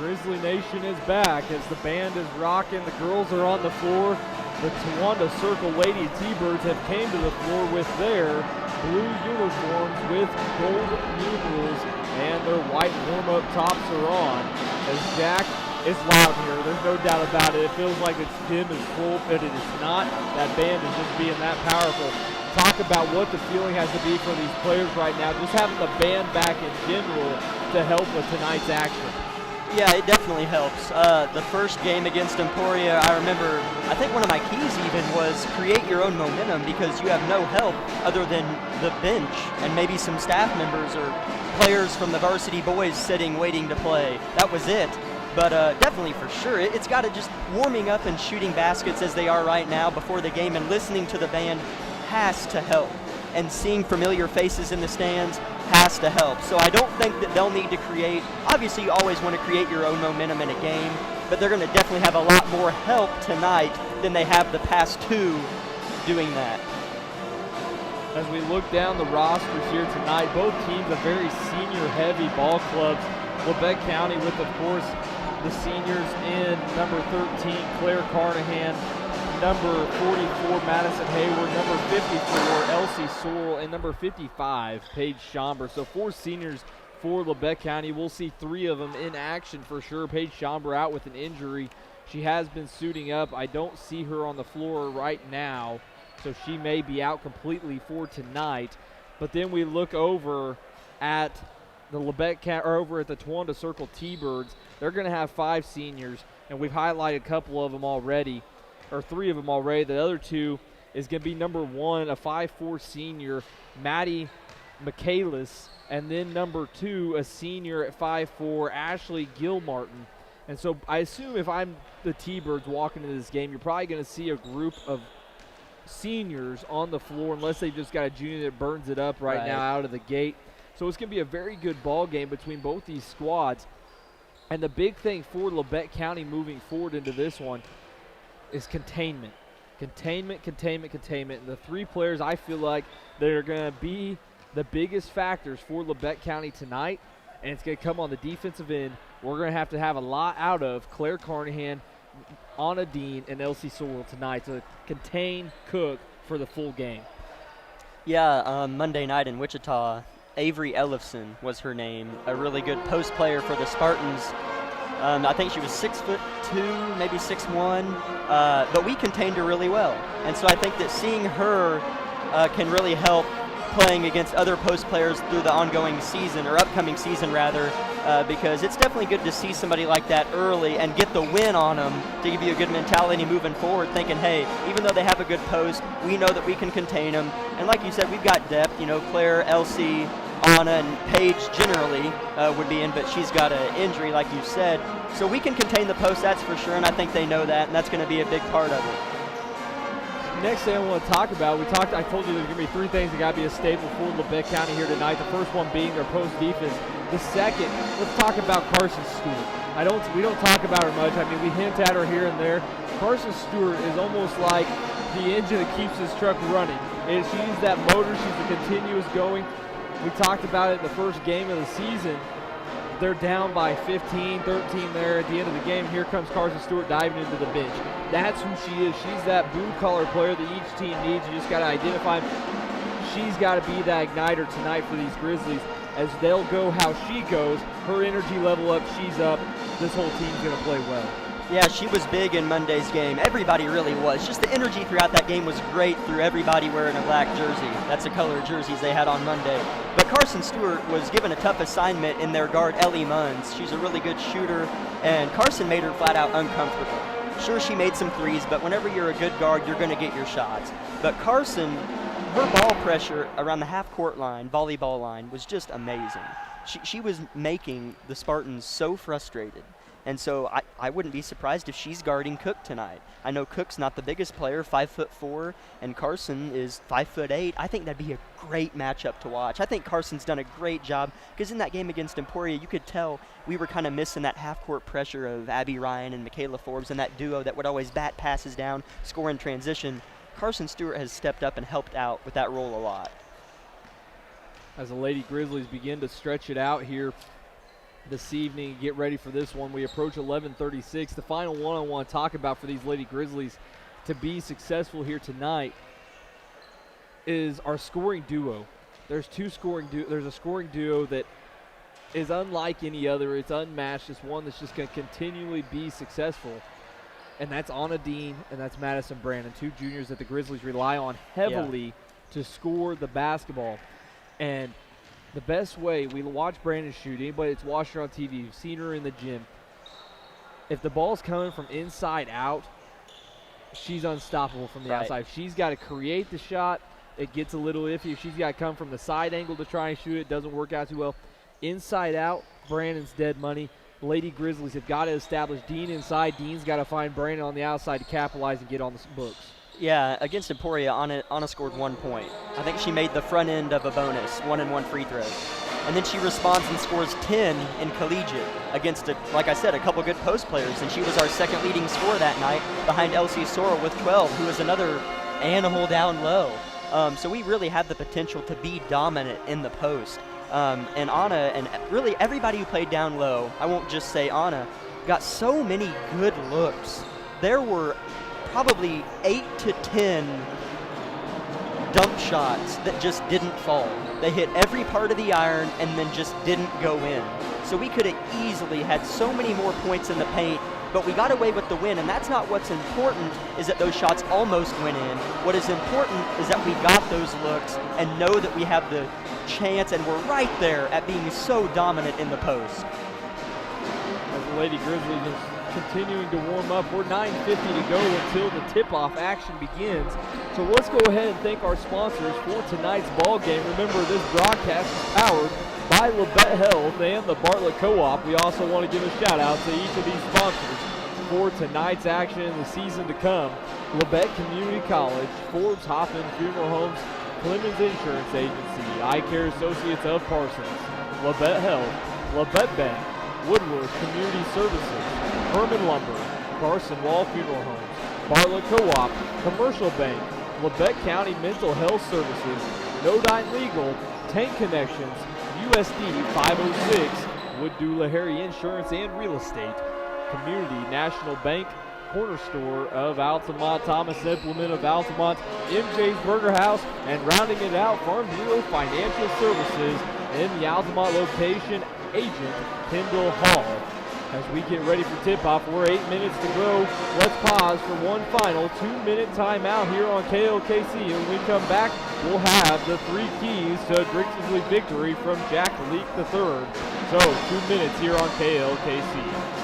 Grizzly Nation is back as the band is rocking. The girls are on the floor. The Towanda Circle Lady T-Birds have came to the floor with their blue uniforms with gold numerals, and their white warm-up tops are on. As Jack, it's loud here. There's no doubt about it. It feels like its gym is full, but it is not. That band is just being that powerful. Talk about what the feeling has to be for these players right now. Just having the band back in general to help with tonight's action. Yeah, it definitely helps. The first game against Emporia, I remember, I think one of my keys even was create your own momentum because you have no help other than the bench and maybe some staff members or players from the varsity boys sitting waiting to play. That was it. But definitely for sure, it's got to just warming up and shooting baskets as they are right now before the game and listening to the band has to help. And seeing familiar faces in the stands has to help. So I don't think that they'll need to create, obviously you always want to create your own momentum in a game, but they're going to definitely have a lot more help tonight than they have the past two doing that. As we look down the rosters here tonight, both teams are very senior-heavy ball clubs. Labette County with, of course, the seniors in number 13, Claire Carnahan, number 44, Madison Hayward, number 54, Elsie Sorrell, and number 55, Paige Schomber. So 4 seniors for Labette County. We'll see 3 of them in action for sure. Paige Schomber out with an injury. She has been suiting up. I don't see her on the floor right now, so she may be out completely for tonight. But then we look over at the Labette County, or over at the Towanda Circle T-Birds. They're going to have 5 seniors, and we've highlighted a couple of them already. Or 3 of them already. The other 2 is going to be number 1, a 5'4" senior, Maddie Michaelis, and then number 2, a senior at 5'4", Ashley Gilmartin. And so I assume if I'm the T-Birds walking into this game, you're probably going to see a group of seniors on the floor unless they've just got a junior that burns it up right now out of the gate. So it's going to be a very good ball game between both these squads. And the big thing for Labette County moving forward into this one is containment. Containment. And the 3 players I feel like that are going to be the biggest factors for Labette County tonight, and it's going to come on the defensive end. We're going to have a lot out of Claire Carnahan, Anna Dean, and Elsie Sorrell tonight to contain Cook for the full game. Yeah, Monday night in Wichita, Avery Ellefson was her name, a really good post player for the Spartans. I think she was 6'2", maybe 6'1", but we contained her really well. And so I think that seeing her can really help playing against other post players through the ongoing season, or upcoming season rather, because it's definitely good to see somebody like that early and get the win on them to give you a good mentality moving forward, thinking, hey, even though they have a good post, we know that we can contain them. And like you said, we've got depth. You know, Claire, Elsie, Anna, and Paige generally would be in, but she's got an injury, like you said. So we can contain the post, that's for sure, and I think they know that, and that's going to be a big part of it. Next thing I want to talk about, I told you there's going to be 3 things that got to be a staple for Labette County here tonight. The first one being their post defense. The second, let's talk about Carson Stewart. We don't talk about her much. I mean, we hint at her here and there. Carson Stewart is almost like the engine that keeps this truck running. She's that motor. She's the continuous going. We talked about it in the first game of the season. They're down by 15, 13 there at the end of the game. Here comes Carson Stewart diving into the bench. That's who she is. She's that blue-collar player that each team needs. You just got to identify. She's got to be that igniter tonight for these Grizzlies. As they'll go how she goes, her energy level up, she's up. This whole team's going to play well. Yeah, she was big in Monday's game. Everybody really was. Just the energy throughout that game was great through everybody wearing a black jersey. That's the color of jerseys they had on Monday. But Carson Stewart was given a tough assignment in their guard, Ellie Munns. She's a really good shooter, and Carson made her flat out uncomfortable. Sure, she made some threes, but whenever you're a good guard, you're going to get your shots. But Carson, her ball pressure around the half-court line, volleyball line, was just amazing. She was making the Spartans so frustrated. And so I wouldn't be surprised if she's guarding Cook tonight. I know Cook's not the biggest player, 5'4", and Carson is 5'8". I think that'd be a great matchup to watch. I think Carson's done a great job because in that game against Emporia, you could tell we were kind of missing that half-court pressure of Abby Ryan and Michaela Forbes and that duo that would always bat passes down, score in transition. Carson Stewart has stepped up and helped out with that role a lot. As the Lady Grizzlies begin to stretch it out here, this evening. Get ready for this one. We approach 11:36. The final one I want to talk about for these Lady Grizzlies to be successful here tonight is our scoring duo. There's there's a scoring duo that is unlike any other. It's unmatched. It's one that's just going to continually be successful. And that's Anna Dean and that's Madison Brandon, two juniors that the Grizzlies rely on heavily to score the basketball. And the best way, we watch Brandon shoot. Anybody that's watched her on TV, you've seen her in the gym. If the ball's coming from inside out, she's unstoppable from the outside. If she's got to create the shot, it gets a little iffy. If she's got to come from the side angle to try and shoot it, doesn't work out too well. Inside out, Brandon's dead money. Lady Grizzlies have got to establish Dean inside. Dean's got to find Brandon on the outside to capitalize and get on the books. Yeah, against Emporia, Anna scored 1 point. I think she made the front end of a bonus, 1-and-1 free throw. And then she responds and scores 10 in collegiate against, like I said, a couple good post players. And she was our second leading scorer that night behind Elsie Sorrell with 12, who is another animal down low. So we really have the potential to be dominant in the post. And Anna and really everybody who played down low, I won't just say Anna, got so many good looks. There were probably 8 to 10 dump shots that just didn't fall. They hit every part of the iron and then just didn't go in. So we could have easily had so many more points in the paint, but we got away with the win, and that's not what's important, is that those shots almost went in. What is important is that we got those looks and know that we have the chance and we're right there at being so dominant in the post. As the Lady Grizzlies is continuing to warm up, we're 9:50 to go until the tip-off action begins. So let's go ahead and thank our sponsors for tonight's ball game. Remember, this broadcast is powered by Labette Health and the Bartlett Co-op. We also want to give a shout out to each of these sponsors for tonight's action and the season to come. Labette Community College, Forbes Hoffman Funeral Homes, Clemens Insurance Agency, Eye Care Associates of Parsons, Labette Health, Labette Bank, Woodward Community Services, Herman Lumber, Carson Wall Funeral Homes, Bartlett Co-op, Commercial Bank, Labette County Mental Health Services, Nodine Legal, Tank Connections, USD 506, Wood Dula Harry Insurance and Real Estate, Community National Bank, Corner Store of Altamont, Thomas Implement of Altamont, MJ's Burger House, and rounding it out, Farm Bureau Financial Services in the Altamont location, Agent Kendall Hall. As we get ready for tip-off, we're 8 minutes to go. Let's pause for one final 2-minute timeout here on KLKC. And when we come back, we'll have the 3 keys to Grizzlies victory from Jack Leak III. So 2 minutes here on KLKC.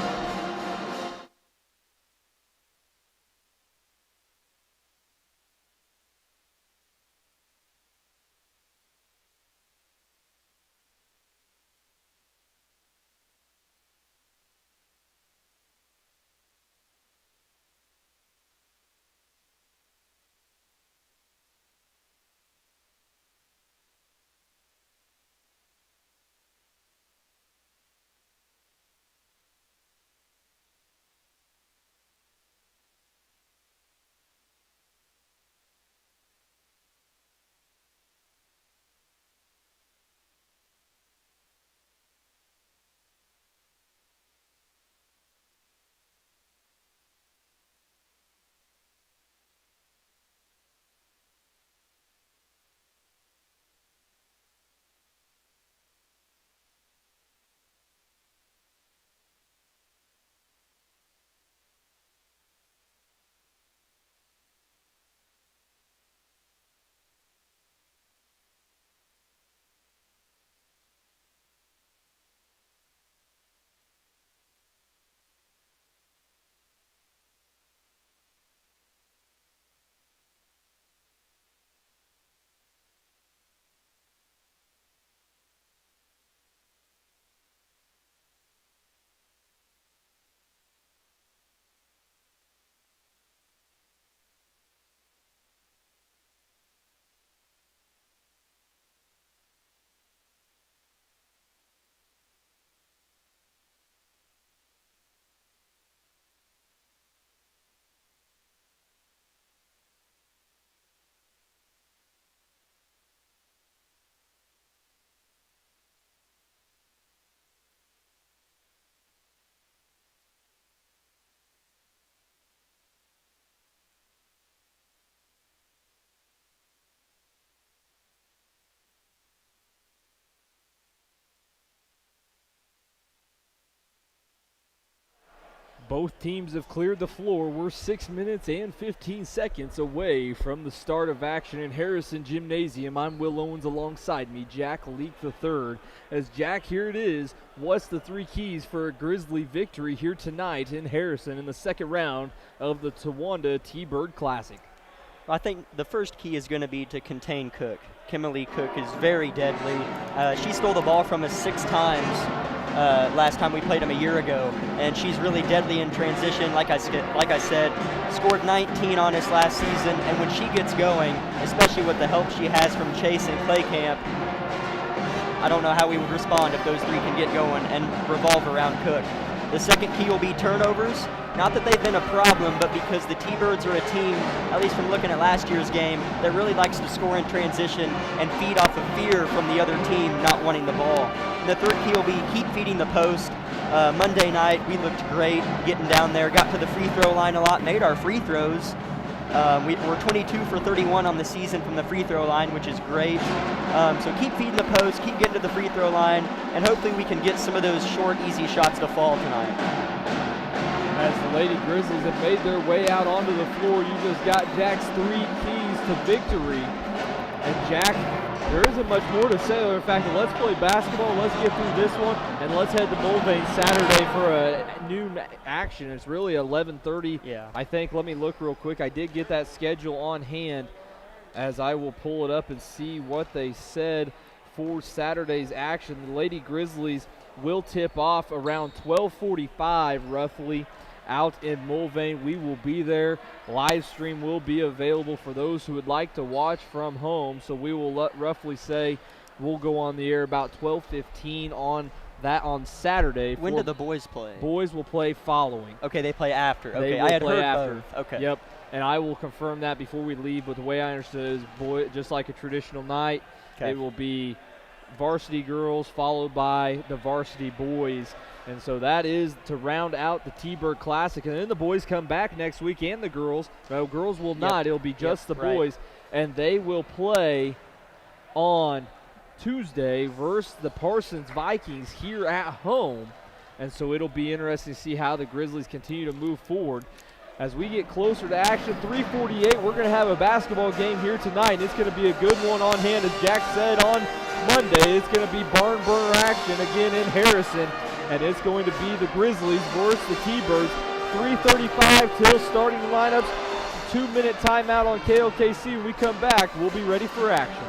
Both teams have cleared the floor. We're 6 minutes and 15 seconds away from the start of action in Harrison Gymnasium. I'm Will Owens, alongside me, Jack Leak III. As Jack, here it is. What's the three keys for a Grizzly victory here tonight in Harrison in the second round of the Towanda T-Bird Classic? I think the first key is going to be to contain Cook. Kimberly Cook is very deadly. She stole the ball from us 6 times last time we played them a year ago, and she's really deadly in transition. Like I said, scored 19 on us last season, and when she gets going, especially with the help she has from Chase and Clay Camp, I don't know how we would respond if those three can get going and revolve around Cook. The second key will be turnovers. Not that they've been a problem, but because the T-Birds are a team, at least from looking at last year's game, that really likes to score in transition and feed off of fear from the other team not wanting the ball. And the third key will be keep feeding the post. Monday night, we looked great getting down there, got to the free throw line a lot, made our free throws. We're 22 for 31 on the season from the free throw line, which is great. So keep feeding the post, keep getting to the free throw line, and hopefully we can get some of those short, easy shots to fall tonight. As the Lady Grizzlies have made their way out onto the floor, you just got Jack's 3 keys to victory. And Jack, there isn't much more to say. In fact, let's play basketball, let's get through this one, and let's head to Mulvane Saturday for a noon action. It's really 11:30. Yeah. I think, let me look real quick. I did get that schedule on hand, as I will pull it up and see what they said for Saturday's action. The Lady Grizzlies will tip off around 12:45 roughly out in Mulvane. We will be there. Live stream will be available for those who would like to watch from home. So we will roughly say we'll go on the air about 12:15 on Saturday. When do the boys play? Boys will play following. Okay, they play after. They Okay, will I had play heard after. both. Okay. Yep, and I will confirm that before we leave. But the way I understood is, just like a traditional night, it will be varsity girls followed by the varsity boys. And so that is to round out the T-Bird Classic. And then the boys come back next week, and the girls. No, girls will not. It'll be just the boys. Right. And they will play on Tuesday versus the Parsons Vikings here at home. And so it'll be interesting to see how the Grizzlies continue to move forward. As we get closer to action, 3:48, we're going to have a basketball game here tonight. It's going to be a good one on hand. As Jack said on Monday, it's going to be barn burner action again in Harrison. And it's going to be the Grizzlies versus the T-Birds. 3:35 till starting the lineups. 2-minute timeout on KLKC. When we come back, we'll be ready for action.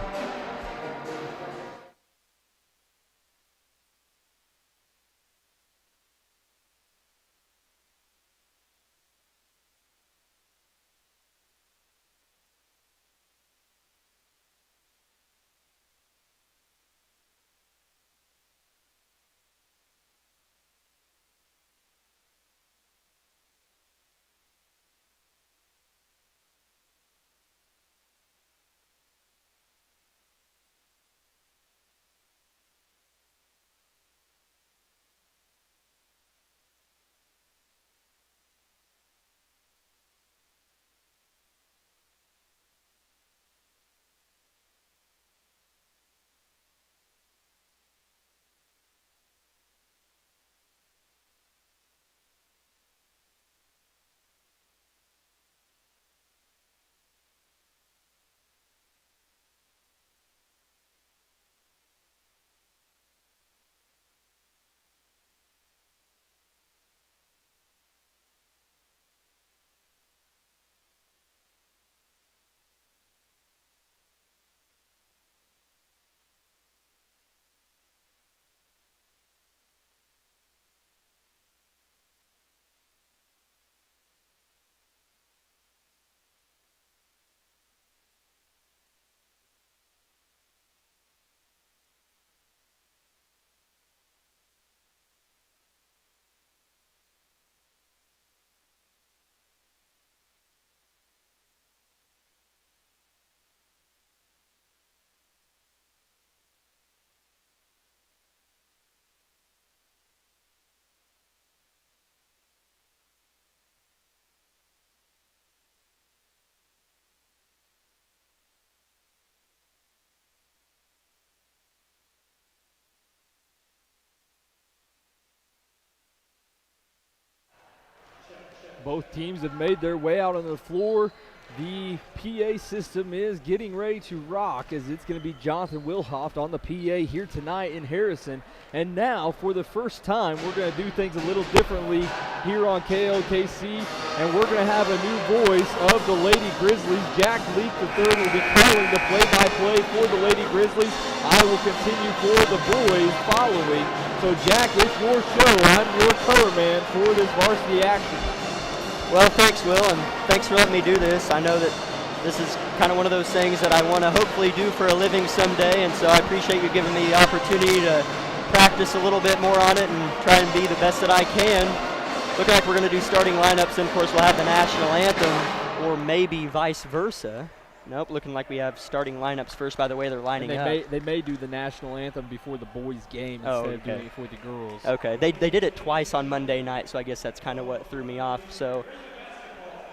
Both teams have made their way out on the floor. The PA system is getting ready to rock as it's going to be Jonathan Wilhoft on the PA here tonight in Harrison. And now, for the first time, we're going to do things a little differently here on KLKC, and we're going to have a new voice of the Lady Grizzlies. Jack Leak III will be calling the play-by-play for the Lady Grizzlies. I will continue for the boys following. So, Jack, it's your show. I'm your color man for this varsity action. Well, thanks, Will, and thanks for letting me do this. I know that this is kind of one of those things that I want to hopefully do for a living someday, and so I appreciate you giving me the opportunity to practice a little bit more on it and try and be the best that I can. Looking like we're going to do starting lineups, and of course we'll have the national anthem, or maybe vice versa. Nope, looking like we have starting lineups first by the way they're lining up. They may do the national anthem before the boys' game instead of doing it for the girls. Okay, they did it twice on Monday night, so I guess that's kind of what threw me off. So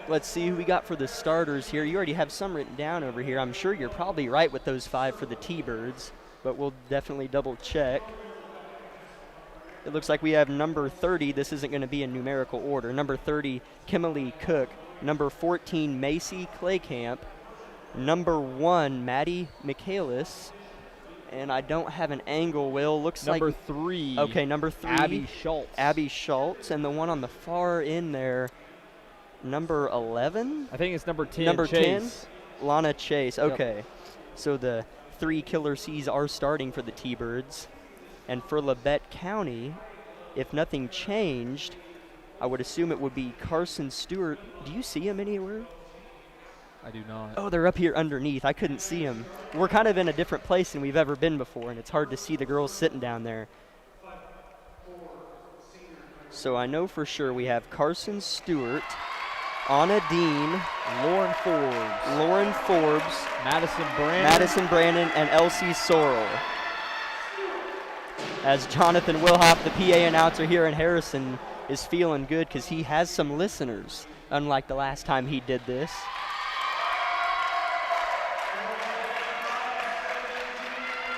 let's see who we got for the starters here. You already have some written down over here. I'm sure you're probably right with those 5 for the T-Birds, but we'll definitely double check. It looks like we have number 30. This isn't going to be in numerical order. Number 30, Kimberly Cook. Number 14, Macy Claycamp. Number 1, Maddie Michaelis. And I don't have an angle, Will. Looks number like 3. Okay, number 3. Abby Schultz. Abby Schultz. And the one on the far end there, number 11? I think it's number 10. Number Chase. 10? Lana Chase. Okay. Yep. So the 3 Killer C's are starting for the T-Birds. And for Labette County, if nothing changed, I would assume it would be Carson Stewart. Do you see him anywhere? I do not. Oh, they're up here underneath. I couldn't see them. We're kind of in a different place than we've ever been before, and it's hard to see the girls sitting down there. So I know for sure we have Carson Stewart, Anna Dean, Lauren Forbes, Madison Brandon, and Elsie Sorrell. As Jonathan Wilhoff, the PA announcer here in Harrison, is feeling good because he has some listeners, unlike the last time he did this.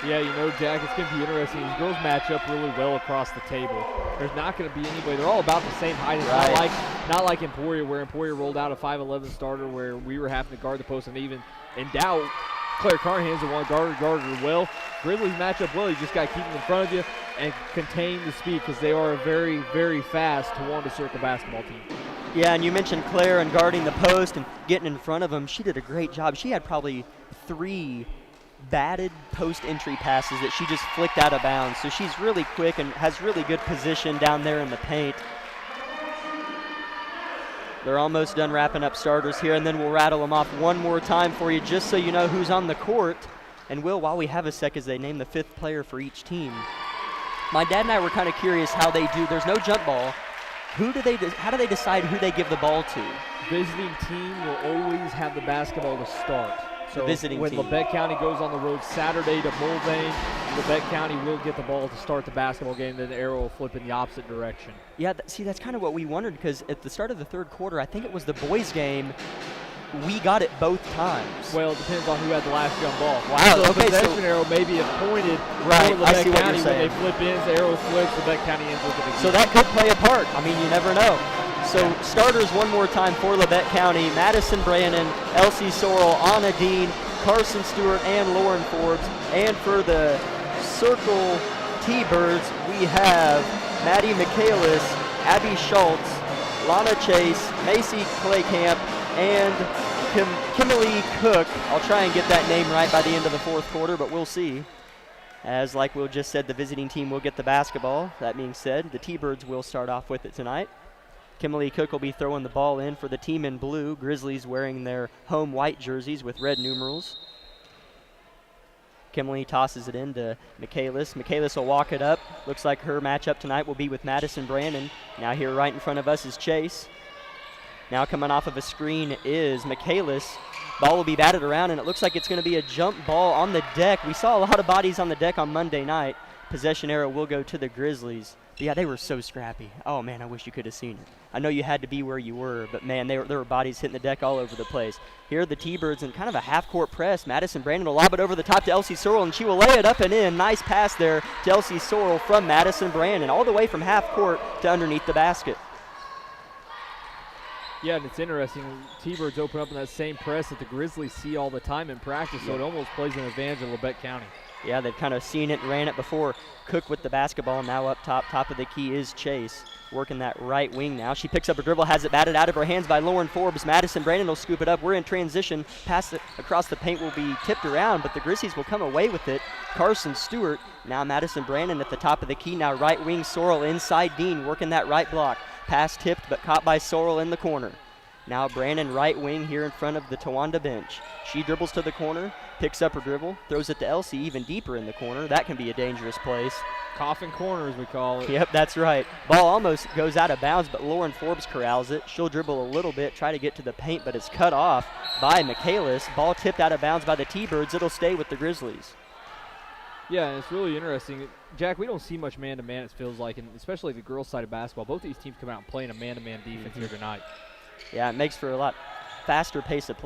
Yeah, you know, Jack, it's going to be interesting. These girls match up really well across the table. There's not going to be anybody. They're all about the same height. It's right. not like Emporia, where Emporia rolled out a 5'11 starter where we were having to guard the post, and even in doubt, Claire Carnahan's the one guarded well. Grizzlies match up well. You just got to keep them in front of you and contain the speed because they are a very, very fast one-to-circle basketball team. Yeah, and you mentioned Claire and guarding the post and getting in front of them. She did a great job. She had probably 3 batted post entry passes that she just flicked out of bounds. So she's really quick and has really good position down there in the paint. They're almost done wrapping up starters here, and then we'll rattle them off one more time for you just so you know who's on the court. And Will, while we have a sec, as they name the 5th player for each team, my dad and I were kind of curious how they do. There's no jump ball. How do they decide who they give the ball to? Visiting team will always have the basketball to start. So when team. Labette County goes on the road Saturday to Mulvane, Labette County will get the ball to start the basketball game, then the arrow will flip in the opposite direction. Yeah, that's kind of what we wondered, because at the start of the 3rd quarter, I think it was the boys' game, we got it both times. Well, it depends on who had the last jump ball. Wow, so okay, the possession arrow may be appointed right, for Labette County. When they flip in, the arrow flips, Labette County ends with it again. So that could play a part. I mean, you never know. So starters one more time for Labette County: Madison Brandon, Elsie Sorrell, Anna Dean, Carson Stewart, and Lauren Forbes. And for the Circle T-Birds, we have Maddie Michaelis, Abby Schultz, Lana Chase, Macy Claycamp, and Kimberly Cook. I'll try and get that name right by the end of the 4th quarter, but we'll see. As like Will just said, the visiting team will get the basketball. That being said, the T-Birds will start off with it tonight. Kimberly Cook will be throwing the ball in for the team in blue. Grizzlies wearing their home white jerseys with red numerals. Kimberly tosses it in to Michaelis. Michaelis will walk it up. Looks like her matchup tonight will be with Madison Brandon. Now here right in front of us is Chase. Now coming off of a screen is Michaelis. Ball will be batted around, and it looks like it's going to be a jump ball on the deck. We saw a lot of bodies on the deck on Monday night. Possession arrow will go to the Grizzlies. But yeah, they were so scrappy. Oh, man, I wish you could have seen it. I know you had to be where you were, but, man, there were bodies hitting the deck all over the place. Here are the T-Birds in kind of a half-court press. Madison Brandon will lob it over the top to Elsie Sorrell, and she will lay it up and in. Nice pass there to Elsie Sorrell from Madison Brandon, all the way from half-court to underneath the basket. Yeah, and it's interesting. T-Birds open up in that same press that the Grizzlies see all the time in practice, so it almost plays an advantage of Labette County. Yeah, they've kind of seen it and ran it before. Cook with the basketball now up top. Top of the key is Chase. Working that right wing now. She picks up a dribble, has it batted out of her hands by Lauren Forbes. Madison Brandon will scoop it up. We're in transition. Pass it across the paint will be tipped around, but the Grizzlies will come away with it. Carson Stewart. Now Madison Brandon at the top of the key. Now right wing Sorrell inside Dean working that right block. Pass tipped but caught by Sorrell in the corner. Now Brandon right wing here in front of the Towanda bench. She dribbles to the corner, picks up her dribble, throws it to Elsie even deeper in the corner. That can be a dangerous place. Coffin corner, as we call it. Yep, that's right. Ball almost goes out of bounds, but Lauren Forbes corrals it. She'll dribble a little bit, try to get to the paint, but it's cut off by Michaelis. Ball tipped out of bounds by the T-Birds. It'll stay with the Grizzlies. Yeah, and it's really interesting. Jack, we don't see much man-to-man, it feels like, and especially the girls' side of basketball. Both these teams come out and playing a man-to-man defense here tonight. Yeah, it makes for a lot faster pace of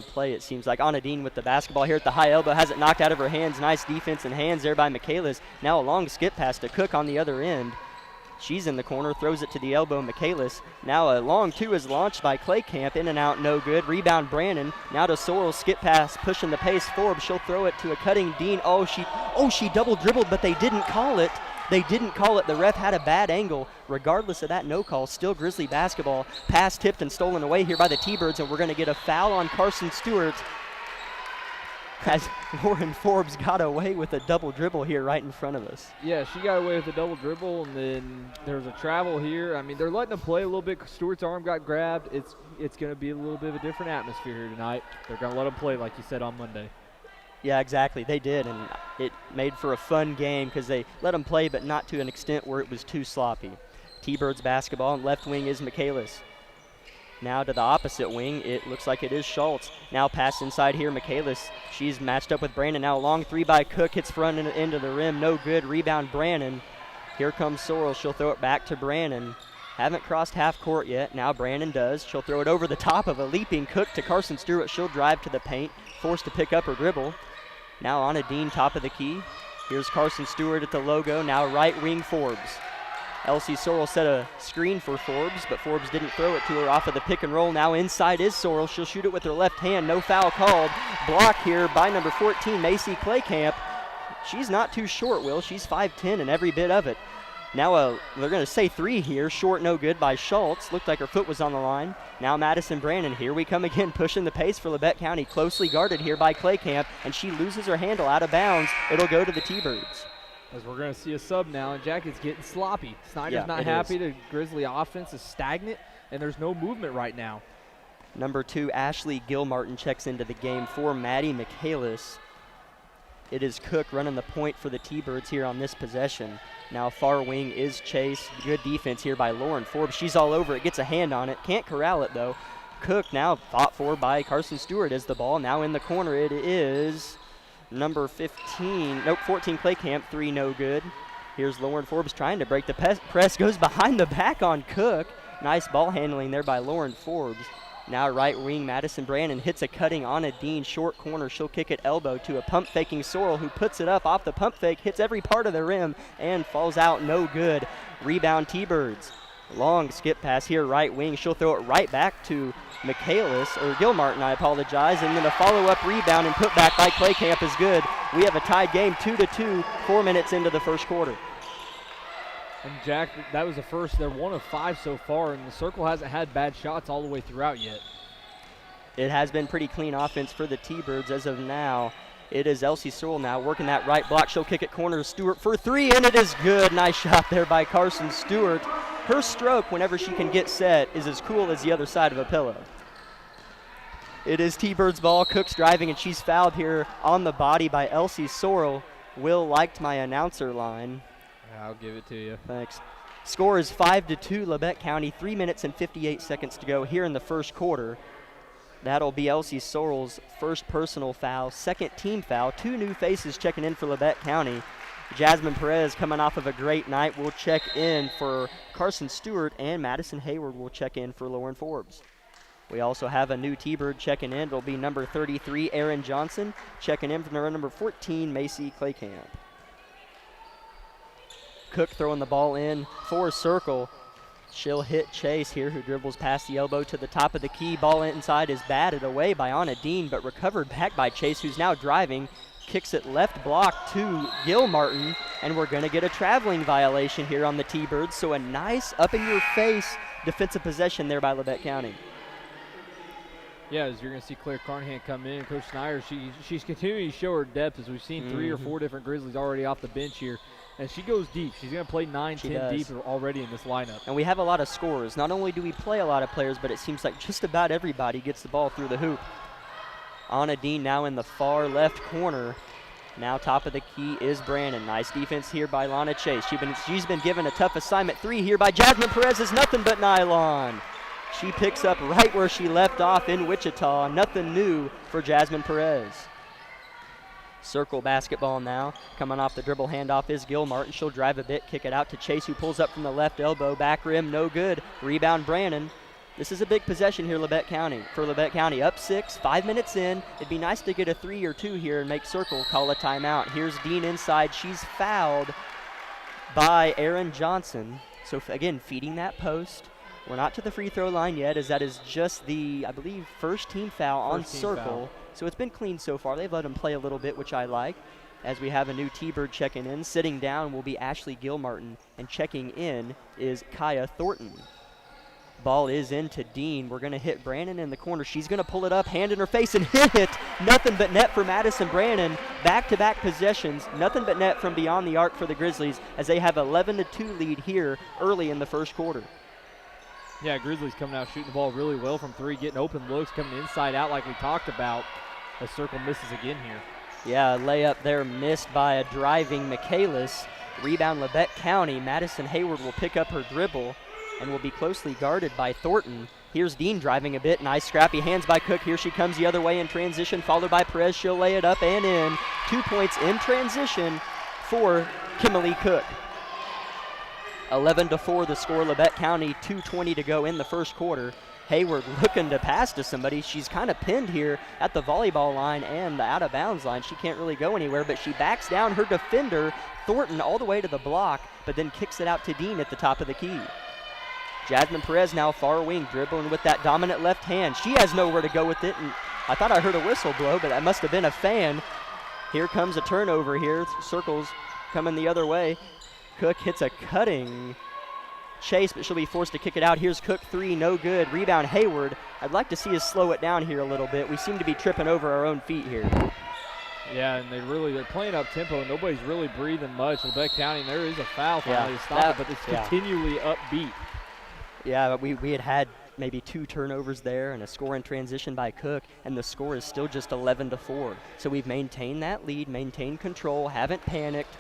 play, it seems like. Anna Dean with the basketball here at the high elbow, has it knocked out of her hands. Nice defense and hands there by Michaelis. Now a long skip pass to Cook on the other end. She's in the corner, throws it to the elbow, Michaelis. Now a long two is launched by Claycamp, in and out, no good. Rebound Brandon, now to Sorrell, skip pass, pushing the pace. Forbes, she'll throw it to a cutting Dean. She double dribbled, but they didn't call it. The ref had a bad angle. Regardless of that no call, still Grizzly basketball. Pass tipped and stolen away here by the T-Birds, and we're going to get a foul on Carson Stewart as Lauren Forbes got away with a double dribble here right in front of us. Yeah, she got away with a double dribble, and then there was a travel here. I mean, they're letting them play a little bit. Stewart's arm got grabbed. It's going to be a little bit of a different atmosphere here tonight. They're going to let them play like you said on Monday. Yeah, exactly. They did, and it made for a fun game because they let them play, but not to an extent where it was too sloppy. T-Birds basketball, and left wing is Michaelis. Now to the opposite wing, it looks like it is Schultz. Now pass inside here, Michaelis. She's matched up with Brandon. Now a long three by Cook, hits front into the rim, no good. Rebound Brandon. Here comes Sorrell. She'll throw it back to Brandon. Haven't crossed half court yet. Now Brandon does. She'll throw it over the top of a leaping Cook to Carson Stewart. She'll drive to the paint, forced to pick up her dribble. Now Anna Dean, top of the key. Here's Carson Stewart at the logo. Now right wing Forbes. Elsie Sorrell set a screen for Forbes, but Forbes didn't throw it to her off of the pick and roll. Now inside is Sorrell. She'll shoot it with her left hand. No foul called. Block here by number 14, Macy Claycamp. She's not too short, Will. She's 5'10", and every bit of it. Now they're going to say three here. Short, no good by Schultz. Looked like her foot was on the line. Now Madison Brandon. Here we come again, pushing the pace for Labette County. Closely guarded here by Claycamp, and she loses her handle out of bounds. It'll go to the T-Birds. As we're going to see a sub now, and Jack is getting sloppy. Snyder's not happy. The Grizzly offense is stagnant, and there's no movement right now. Number 2, Ashley Gilmartin checks into the game for Maddie Michaelis. It is Cook running the point for the T-Birds here on this possession. Now far wing is Chase. Good defense here by Lauren Forbes. She's all over it, gets a hand on it. Can't corral it though. Cook now fought for by Carson Stewart as the ball. Now in the corner it is number 14 Claycamp. Three no good. Here's Lauren Forbes trying to break the press. Goes behind the back on Cook. Nice ball handling there by Lauren Forbes. Now right wing Madison Brandon hits a cutting on a Dean. Short corner, she'll kick it elbow to a pump faking Sorrell, who puts it up off the pump fake, hits every part of the rim and falls out, no good. Rebound T-Birds. Long skip pass here, right wing. She'll throw it right back to Gilmartin, I apologize. And then a follow-up rebound and put back by Claycamp is good. We have a tied game 2-2, 4 minutes into the first quarter. And Jack, that was the first. They're 1 of 5 so far, and the Circle hasn't had bad shots all the way throughout yet. It has been pretty clean offense for the T-Birds as of now. It is Elsie Sorrell now working that right block. She'll kick it corner to Stewart for three, and it is good. Nice shot there by Carson Stewart. Her stroke, whenever she can get set, is as cool as the other side of a pillow. It is T-Birds ball. Cook's driving, and she's fouled here on the body by Elsie Sorrell. Will liked my announcer line. I'll give it to you. Thanks. Score is 5-2 Labette County. 3 minutes and 58 seconds to go here in the first quarter. That'll be Elsie Sorrell's first personal foul, second team foul. 2 new faces checking in for Labette County. Jasmine Perez coming off of a great night will check in for Carson Stewart, and Madison Hayward will check in for Lauren Forbes. We also have a new T-Bird checking in. It'll be number 33, Aaron Johnson, checking in for number 14, Macy Claycamp. Cook throwing the ball in for Circle. She'll hit Chase here, who dribbles past the elbow to the top of the key. Ball inside is batted away by Anna Dean, but recovered back by Chase, who's now driving. Kicks it left block to Gil Martin, and we're going to get a traveling violation here on the T-Birds. So a nice up-in-your-face defensive possession there by Labette County. Yeah, as you're going to see Claire Carnahan come in. Coach Snyder, she's continuing to show her depth, as we've seen 3 or 4 different Grizzlies already off the bench here. And she goes deep. She's going to play 9-10 deep already in this lineup. And we have a lot of scorers. Not only do we play a lot of players, but it seems like just about everybody gets the ball through the hoop. Anna Dean now in the far left corner. Now top of the key is Brandon. Nice defense here by Lana Chase. She's been given a tough assignment. 3 here by Jasmine Perez is nothing but nylon. She picks up right where she left off in Wichita. Nothing new for Jasmine Perez. Circle basketball now. Coming off the dribble handoff is Gil Martin. She'll drive a bit, kick it out to Chase, who pulls up from the left elbow. Back rim, no good. Rebound Brandon. This is a big possession here, Labette County. For Labette County, up 6, 5 minutes in. It'd be nice to get a 3 or 2 here and make Circle call a timeout. Here's Dean inside. She's fouled by Erin Johnson. So again, feeding that post. We're not to the free throw line yet, as that is just the, I believe, first team foul on Circle. So it's been clean so far. They've let them play a little bit, which I like. As we have a new T-Bird checking in. Sitting down will be Ashley Gilmartin, and checking in is Kaya Thornton. Ball is into Dean. We're going to hit Brandon in the corner. She's going to pull it up, hand in her face, and hit it. Nothing but net for Madison Brandon. Back-to-back possessions. Nothing but net from beyond the arc for the Grizzlies, as they have 11-2 lead here early in the first quarter. Yeah, Grizzlies coming out shooting the ball really well from 3, getting open looks, coming inside out like we talked about. As Circle misses again here. Yeah, a layup there missed by a driving Michaelis. Rebound Labette County. Madison Hayward will pick up her dribble and will be closely guarded by Thornton. Here's Dean driving a bit. Nice scrappy hands by Cook. Here she comes the other way in transition, followed by Perez. She'll lay it up and in. 2 points in transition for Kimberly Cook. 11-4 the score. Labette County, 2:20 to go in the first quarter. Hayward looking to pass to somebody. She's kind of pinned here at the volleyball line and the out-of-bounds line. She can't really go anywhere, but she backs down her defender, Thornton, all the way to the block, but then kicks it out to Dean at the top of the key. Jasmine Perez now far wing, dribbling with that dominant left hand. She has nowhere to go with it, and I thought I heard a whistle blow, but that must have been a fan. Here comes a turnover here. Circles coming the other way. Cook hits a cutting Chase, but she'll be forced to kick it out. Here's Cook, 3, no good. Rebound Hayward. I'd like to see us slow it down here a little bit. We seem to be tripping over our own feet here. Yeah, and they're playing up tempo, and nobody's really breathing much. Labette County, and there is a foul finally to stop it, but it's continually upbeat. Yeah, we had maybe 2 turnovers there and a score in transition by Cook, and the score is still just 11-4. So we've maintained that lead, maintained control, haven't panicked,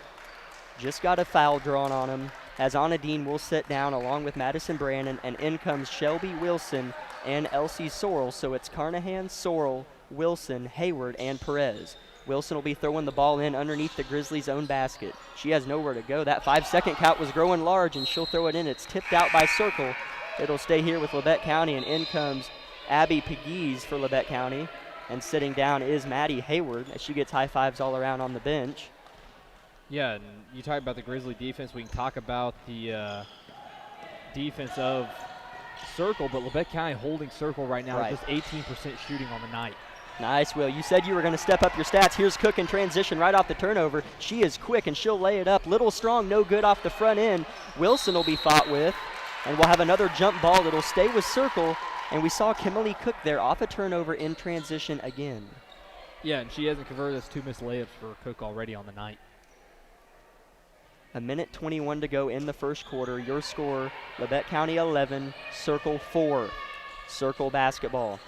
just got a foul drawn on them. As Anna Dean will sit down along with Madison Brandon, and in comes Shelby Wilson and Elsie Sorrell. So it's Carnahan, Sorrell, Wilson, Hayward, and Perez. Wilson will be throwing the ball in underneath the Grizzlies' own basket. She has nowhere to go. That 5-second count was growing large, and she'll throw it in. It's tipped out by Circle. It'll stay here with Labette County, and in comes Abby Pegues for Labette County. And sitting down is Maddie Hayward, as she gets high fives all around on the bench. Yeah, and you talk about the Grizzly defense. We can talk about the defense of Circle, but Labette County holding Circle right now with just 18% shooting on the night. Nice, Will. You said you were going to step up your stats. Here's Cook in transition right off the turnover. She is quick, and she'll lay it up. Little strong, no good off the front end. Wilson will be fought with, and we'll have another jump ball that'll stay with Circle. And we saw Kimberly Cook there off a turnover in transition again. Yeah, and she hasn't converted those 2 missed layups for Cook already on the night. 1:21 to go in the first quarter. Your score, Labette County 11, Circle 4. Circle basketball.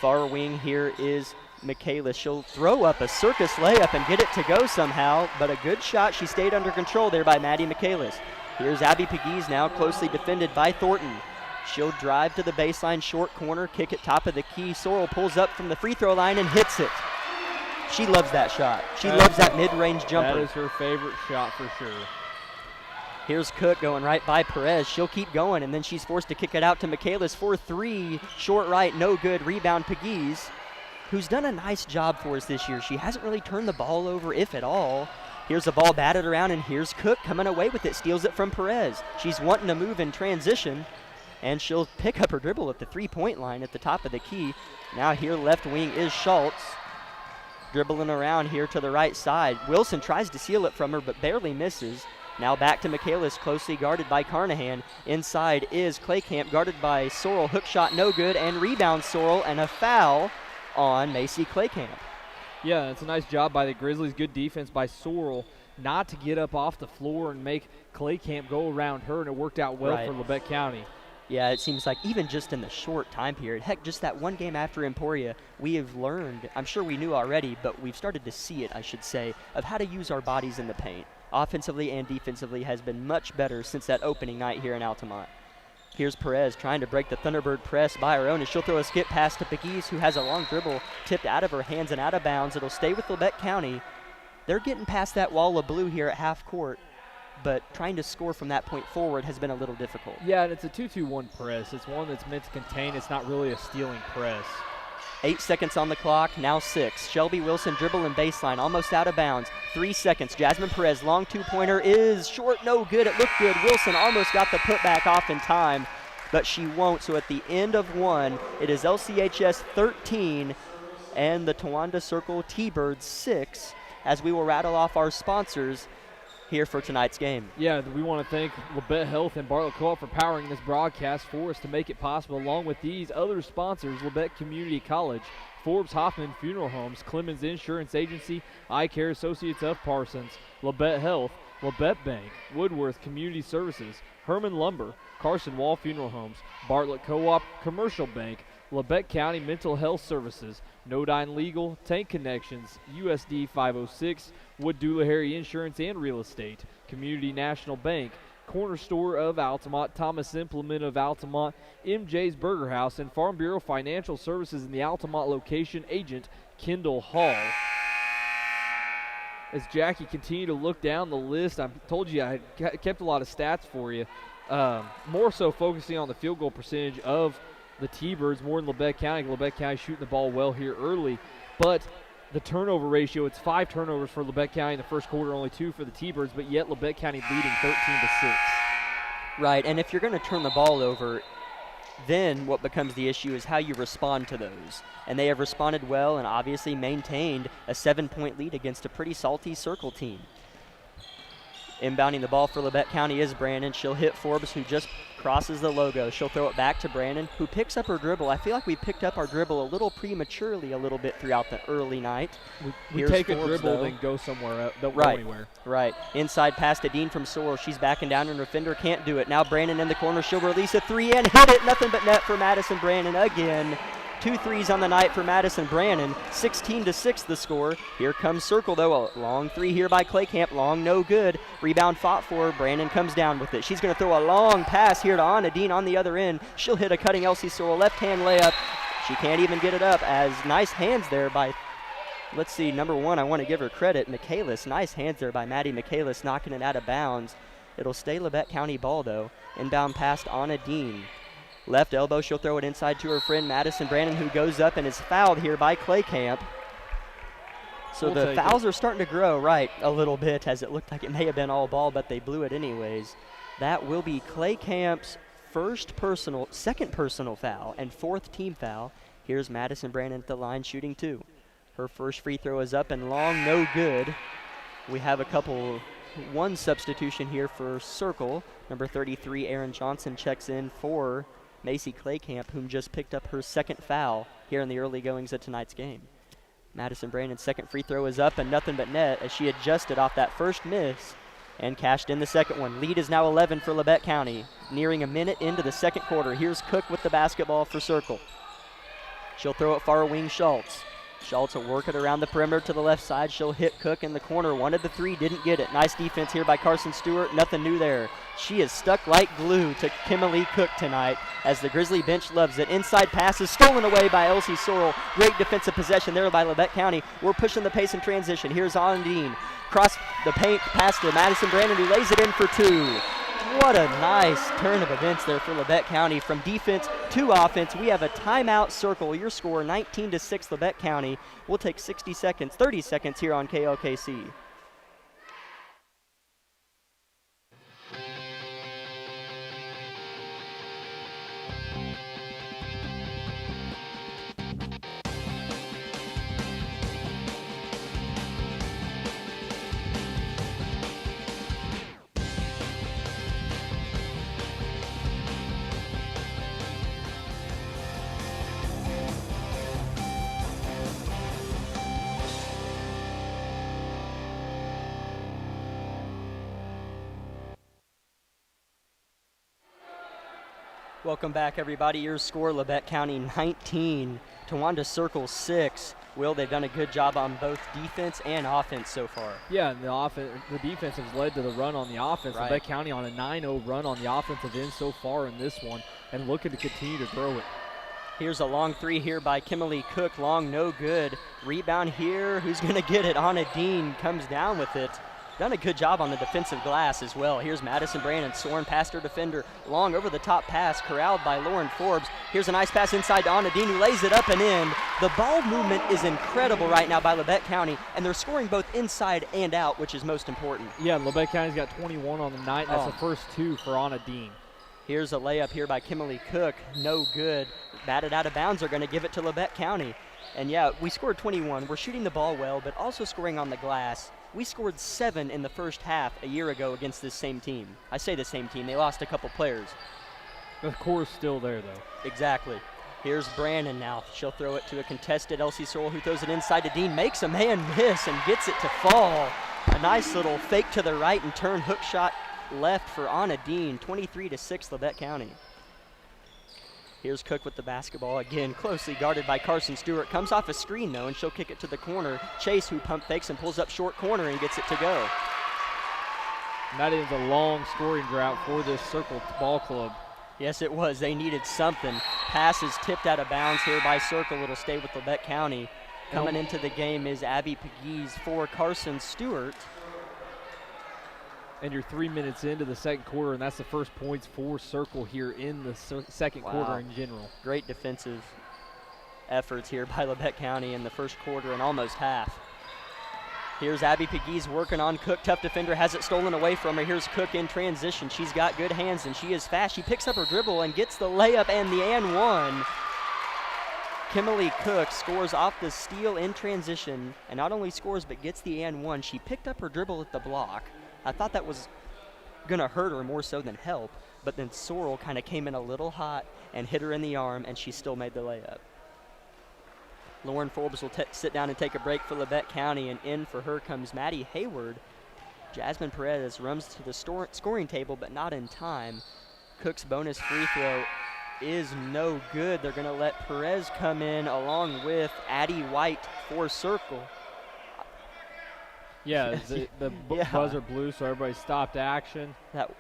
Far wing here is Michaelis. She'll throw up a circus layup and get it to go somehow, but a good shot. She stayed under control there by Maddie Michaelis. Here's Abby Pegues now, closely defended by Thornton. She'll drive to the baseline, short corner, kick it top of the key. Sorrell pulls up from the free throw line and hits it. She loves that shot. She loves that mid-range jumper. That is her favorite shot for sure. Here's Cook going right by Perez. She'll keep going, and then she's forced to kick it out to Michaelis for 3. Short right, no good. Rebound Pegues, who's done a nice job for us this year. She hasn't really turned the ball over, if at all. Here's the ball batted around, and here's Cook coming away with it, steals it from Perez. She's wanting to move in transition, and she'll pick up her dribble at the three-point line at the top of the key. Now here left wing is Schultz, dribbling around here to the right side. Wilson tries to seal it from her, but barely misses. Now back to Michaelis, closely guarded by Carnahan. Inside is Claycamp, guarded by Sorrell. Hook shot no good, and rebound Sorrell, and a foul on Macy Claycamp. Yeah, it's a nice job by the Grizzlies. Good defense by Sorrell not to get up off the floor and make Claycamp go around her, and it worked out well for Labette County. Yeah, it seems like even just in the short time period, heck, just that one game after Emporia, we have learned, I'm sure we knew already, but we've started to see it, I should say, of how to use our bodies in the paint. Offensively and defensively has been much better since that opening night here in Altamont. Here's Perez trying to break the Thunderbird press by her own, and she'll throw a skip pass to Pegues, who has a long dribble tipped out of her hands and out of bounds. It'll stay with Labette County. They're getting past that wall of blue here at half court, but trying to score from that point forward has been a little difficult. Yeah, and it's a 2-2-1 press. It's one that's meant to contain. It's not really a stealing press. 8 seconds on the clock, now 6. Shelby Wilson dribble and baseline, almost out of bounds. 3 seconds. Jasmine Perez, long two-pointer is short, no good. It looked good. Wilson almost got the putback off in time, but she won't. So at the end of one, it is LCHS 13 and the Towanda Circle T-Birds 6, as we will rattle off our sponsors here for tonight's game. Yeah, we want to thank Labette Health and Bartlett Co-op for powering this broadcast for us to make it possible, along with these other sponsors: Labette Community College, Forbes Hoffman Funeral Homes, Clemens Insurance Agency, Eye Care Associates of Parsons, Labette Health, Labette Bank, Woodworth Community Services, Herman Lumber, Carson Wall Funeral Homes, Bartlett Co-op Commercial Bank, Labette County Mental Health Services, Nodine Legal, Tank Connections, USD 506, Wood Doolahary Insurance and Real Estate, Community National Bank, Corner Store of Altamont, Thomas Implement of Altamont, MJ's Burger House, and Farm Bureau Financial Services in the Altamont location, agent Kendall Hall. As Jackie continued to look down the list, I told you I had kept a lot of stats for you, more so focusing on the field goal percentage of the T-Birds more than Labette County. Labette County shooting the ball well here early, but the turnover ratio, it's 5 turnovers for Labette County in the first quarter, only 2 for the T-Birds, but yet Labette County leading 13-6. Right, and if you're going to turn the ball over, then what becomes the issue is how you respond to those. And they have responded well and obviously maintained a 7-point lead against a pretty salty Circle team. Inbounding the ball for Labette County is Brandon. She'll hit Forbes, who just crosses the logo. She'll throw it back to Brandon, who picks up her dribble. I feel like we picked up our dribble a little prematurely a little bit throughout the early night. We take Forbes, a dribble, then go somewhere else. Don't go anywhere. Right. Inside pass to Dean from Sorrell. She's backing down, and Defender can't do it. Now Brandon in the corner. She'll release a 3 and hit it. Nothing but net for Madison Brandon again. 2 threes on the night for Madison Brandon. 16-6 the score. Here comes Circle, though. A long 3 here by Claycamp. Long, no good. Rebound fought for. Brandon comes down with it. She's going to throw a long pass here to Anna Dean on the other end. She'll hit a cutting LC Sorrell left-hand layup. She can't even get it up, as nice hands there by, let's see, number 1, I want to give her credit, Michaelis. Nice hands there by Maddie Michaelis, knocking it out of bounds. It'll stay Labette County ball, though. Inbound pass to Anna Dean. Left elbow, she'll throw it inside to her friend Madison Brandon, who goes up and is fouled here by Claycamp. So the fouls are starting to grow, right, a little bit, as it looked like it may have been all ball, but they blew it anyways. That will be Claycamp's second personal foul and 4th team foul. Here's Madison Brandon at the line shooting 2. Her first free throw is up and long, no good. We have one substitution here for Circle. Number 33, Aaron Johnson, checks in for Macy Claycamp, whom just picked up her 2nd foul here in the early goings of tonight's game. Madison Brandon's 2nd free throw is up and nothing but net, as she adjusted off that first miss and cashed in the 2nd one. Lead is now 11 for Labette County, nearing a minute into the 2nd quarter. Here's Cook with the basketball for Circle. She'll throw it far wing Schultz. Schultz will work it around the perimeter to the left side. She'll hit Cook in the corner. Wanted the 3, didn't get it. Nice defense here by Carson Stewart. Nothing new there. She is stuck like glue to Kimberly Cook tonight, as the Grizzly bench loves it. Inside pass is stolen away by Elsie Sorrell. Great defensive possession there by Labette County. We're pushing the pace in transition. Here's Ondine. Cross the paint, pass to Madison Brandon, who lays it in for 2. What a nice turn of events there for Labette County. From defense to offense, we have a timeout. Circle. Your score 19-6 Labette County. We'll take 30 seconds here on KLKC. Welcome back, everybody. Your score, Labette County 19, Towanda Circle 6. Will, they've done a good job on both defense and offense so far. Yeah, and the defense has led to the run on the offense. Right. Labette County on a 9-0 run on the offensive end so far in this one, and looking to continue to grow it. Here's a long three here by Kimberly Cook. Long, no good. Rebound here. Who's going to get it? Anna Dean comes down with it. Done a good job on the defensive glass as well. Here's Madison Brandon, soaring past her defender. Long over the top pass, corralled by Lauren Forbes. Here's a nice pass inside to Anna Dean, who lays it up and in. The ball movement is incredible right now by Labette County, and they're scoring both inside and out, which is most important. Yeah, Labette County's got 21 on the night, and that's the first 2 for Anna Dean. Here's a layup here by Kimberly Cook. No good. Batted out of bounds. They're going to give it to Labette County. And yeah, we scored 21. We're shooting the ball well, but also scoring on the glass. We scored 7 in the first half a year ago against this same team. I say the same team. They lost a couple players. The core's still there, though. Exactly. Here's Brandon now. She'll throw it to a contested Elsie Sorrell, who throws it inside to Dean, makes a man miss and gets it to fall. A nice little fake to the right and turn hook shot left for Anna Dean. 23-6 Labette County. Here's Cook with the basketball again, closely guarded by Carson Stewart. Comes off a screen, though, and she'll kick it to the corner. Chase, who pump fakes and pulls up short corner and gets it to go. And that is a long scoring drought for this Circle ball club. Yes, it was. They needed something. Pass is tipped out of bounds here by Circle. It'll stay with Labette County. Coming into the game is Abby Pegues for Carson Stewart. And you're 3 minutes into the second quarter, and that's the first points for Circle here in the second quarter in general. Great defensive efforts here by Labette County in the first quarter and almost half. Here's Abby Pegues working on Cook. Tough defender, has it stolen away from her. Here's Cook in transition. She's got good hands, and she is fast. She picks up her dribble and gets the layup and the and one. Kimberly Cook scores off the steal in transition, and not only scores but gets the and one. She picked up her dribble at the block. I thought that was going to hurt her more so than help, but then Sorrell kind of came in a little hot and hit her in the arm, and she still made the layup. Lauren Forbes will sit down and take a break for Labette County, and in for her comes Maddie Hayward. Jasmine Perez runs to the scoring table, but not in time. Cook's bonus free throw is no good. They're going to let Perez come in along with Addie White for Circle. Yeah, the buzzer blew, so everybody stopped action.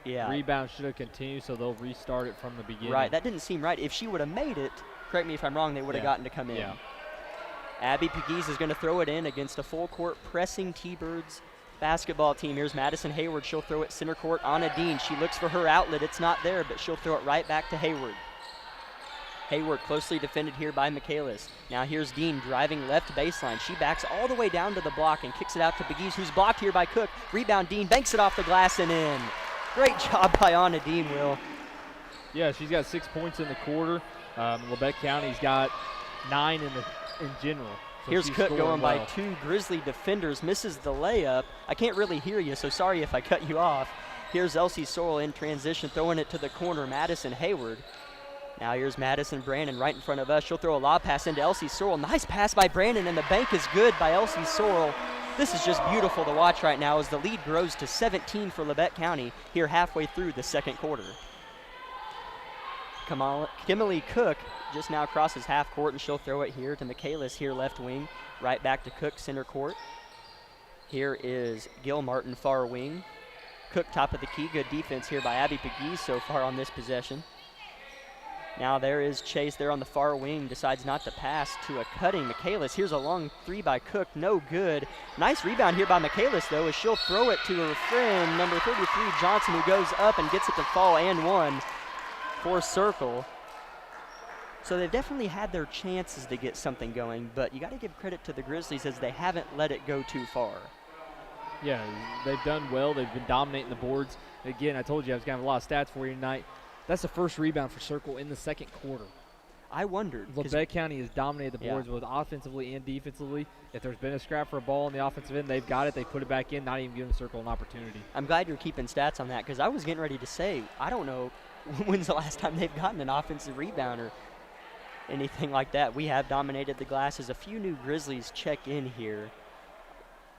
Rebound should have continued, so they'll restart it from the beginning. Right, that didn't seem right. If she would have made it, correct me if I'm wrong, they would have gotten to come in. Yeah. Abby Pegues is going to throw it in against a full-court pressing T-Birds basketball team. Here's Madison Hayward. She'll throw it center court. Anna Dean, she looks for her outlet. It's not there, but she'll throw it right back to Hayward. Hayward closely defended here by Michaelis. Now here's Dean driving left baseline. She backs all the way down to the block and kicks it out to Pegues, who's blocked here by Cook. Rebound, Dean banks it off the glass and in. Great job by Anna Dean, Will. Yeah, she's got 6 points in the quarter. Labette County's got 9 in general. So here's Cook going well. by 2 Grizzly defenders, misses the layup. I can't really hear you, so sorry if I cut you off. Here's Elsie Sorrell in transition, throwing it to the corner, Madison Hayward. Now here's Madison Brandon right in front of us. She'll throw a lob pass into Elsie Sorrell. Nice pass by Brandon, and the bank is good by Elsie Sorrell. This is just beautiful to watch right now as the lead grows to 17 for Labette County here halfway through the second quarter. Kimberly Cook just now crosses half court, and she'll throw it here to Michaelis here left wing. Right back to Cook center court. Here is Gil Martin far wing. Cook top of the key. Good defense here by Abby Pegues so far on this possession. Now there is Chase there on the far wing, decides not to pass to a cutting Michaelis. Here's a long three by Cook, no good. Nice rebound here by Michaelis, though, as she'll throw it to her friend, number 33, Johnson, who goes up and gets it to fall and one for Circle. So they've definitely had their chances to get something going, but you got to give credit to the Grizzlies as they haven't let it go too far. Yeah, they've done well. They've been dominating the boards. Again, I told you I was going to have a lot of stats for you tonight. That's the first rebound for Circle in the second quarter. I wondered. Labette County has dominated the boards both offensively and defensively. If there's been a scrap for a ball on the offensive end, they've got it. They put it back in, not even giving Circle an opportunity. I'm glad you're keeping stats on that because I was getting ready to say, I don't know when's the last time they've gotten an offensive rebound or anything like that. We have dominated the glasses. A few new Grizzlies check in here.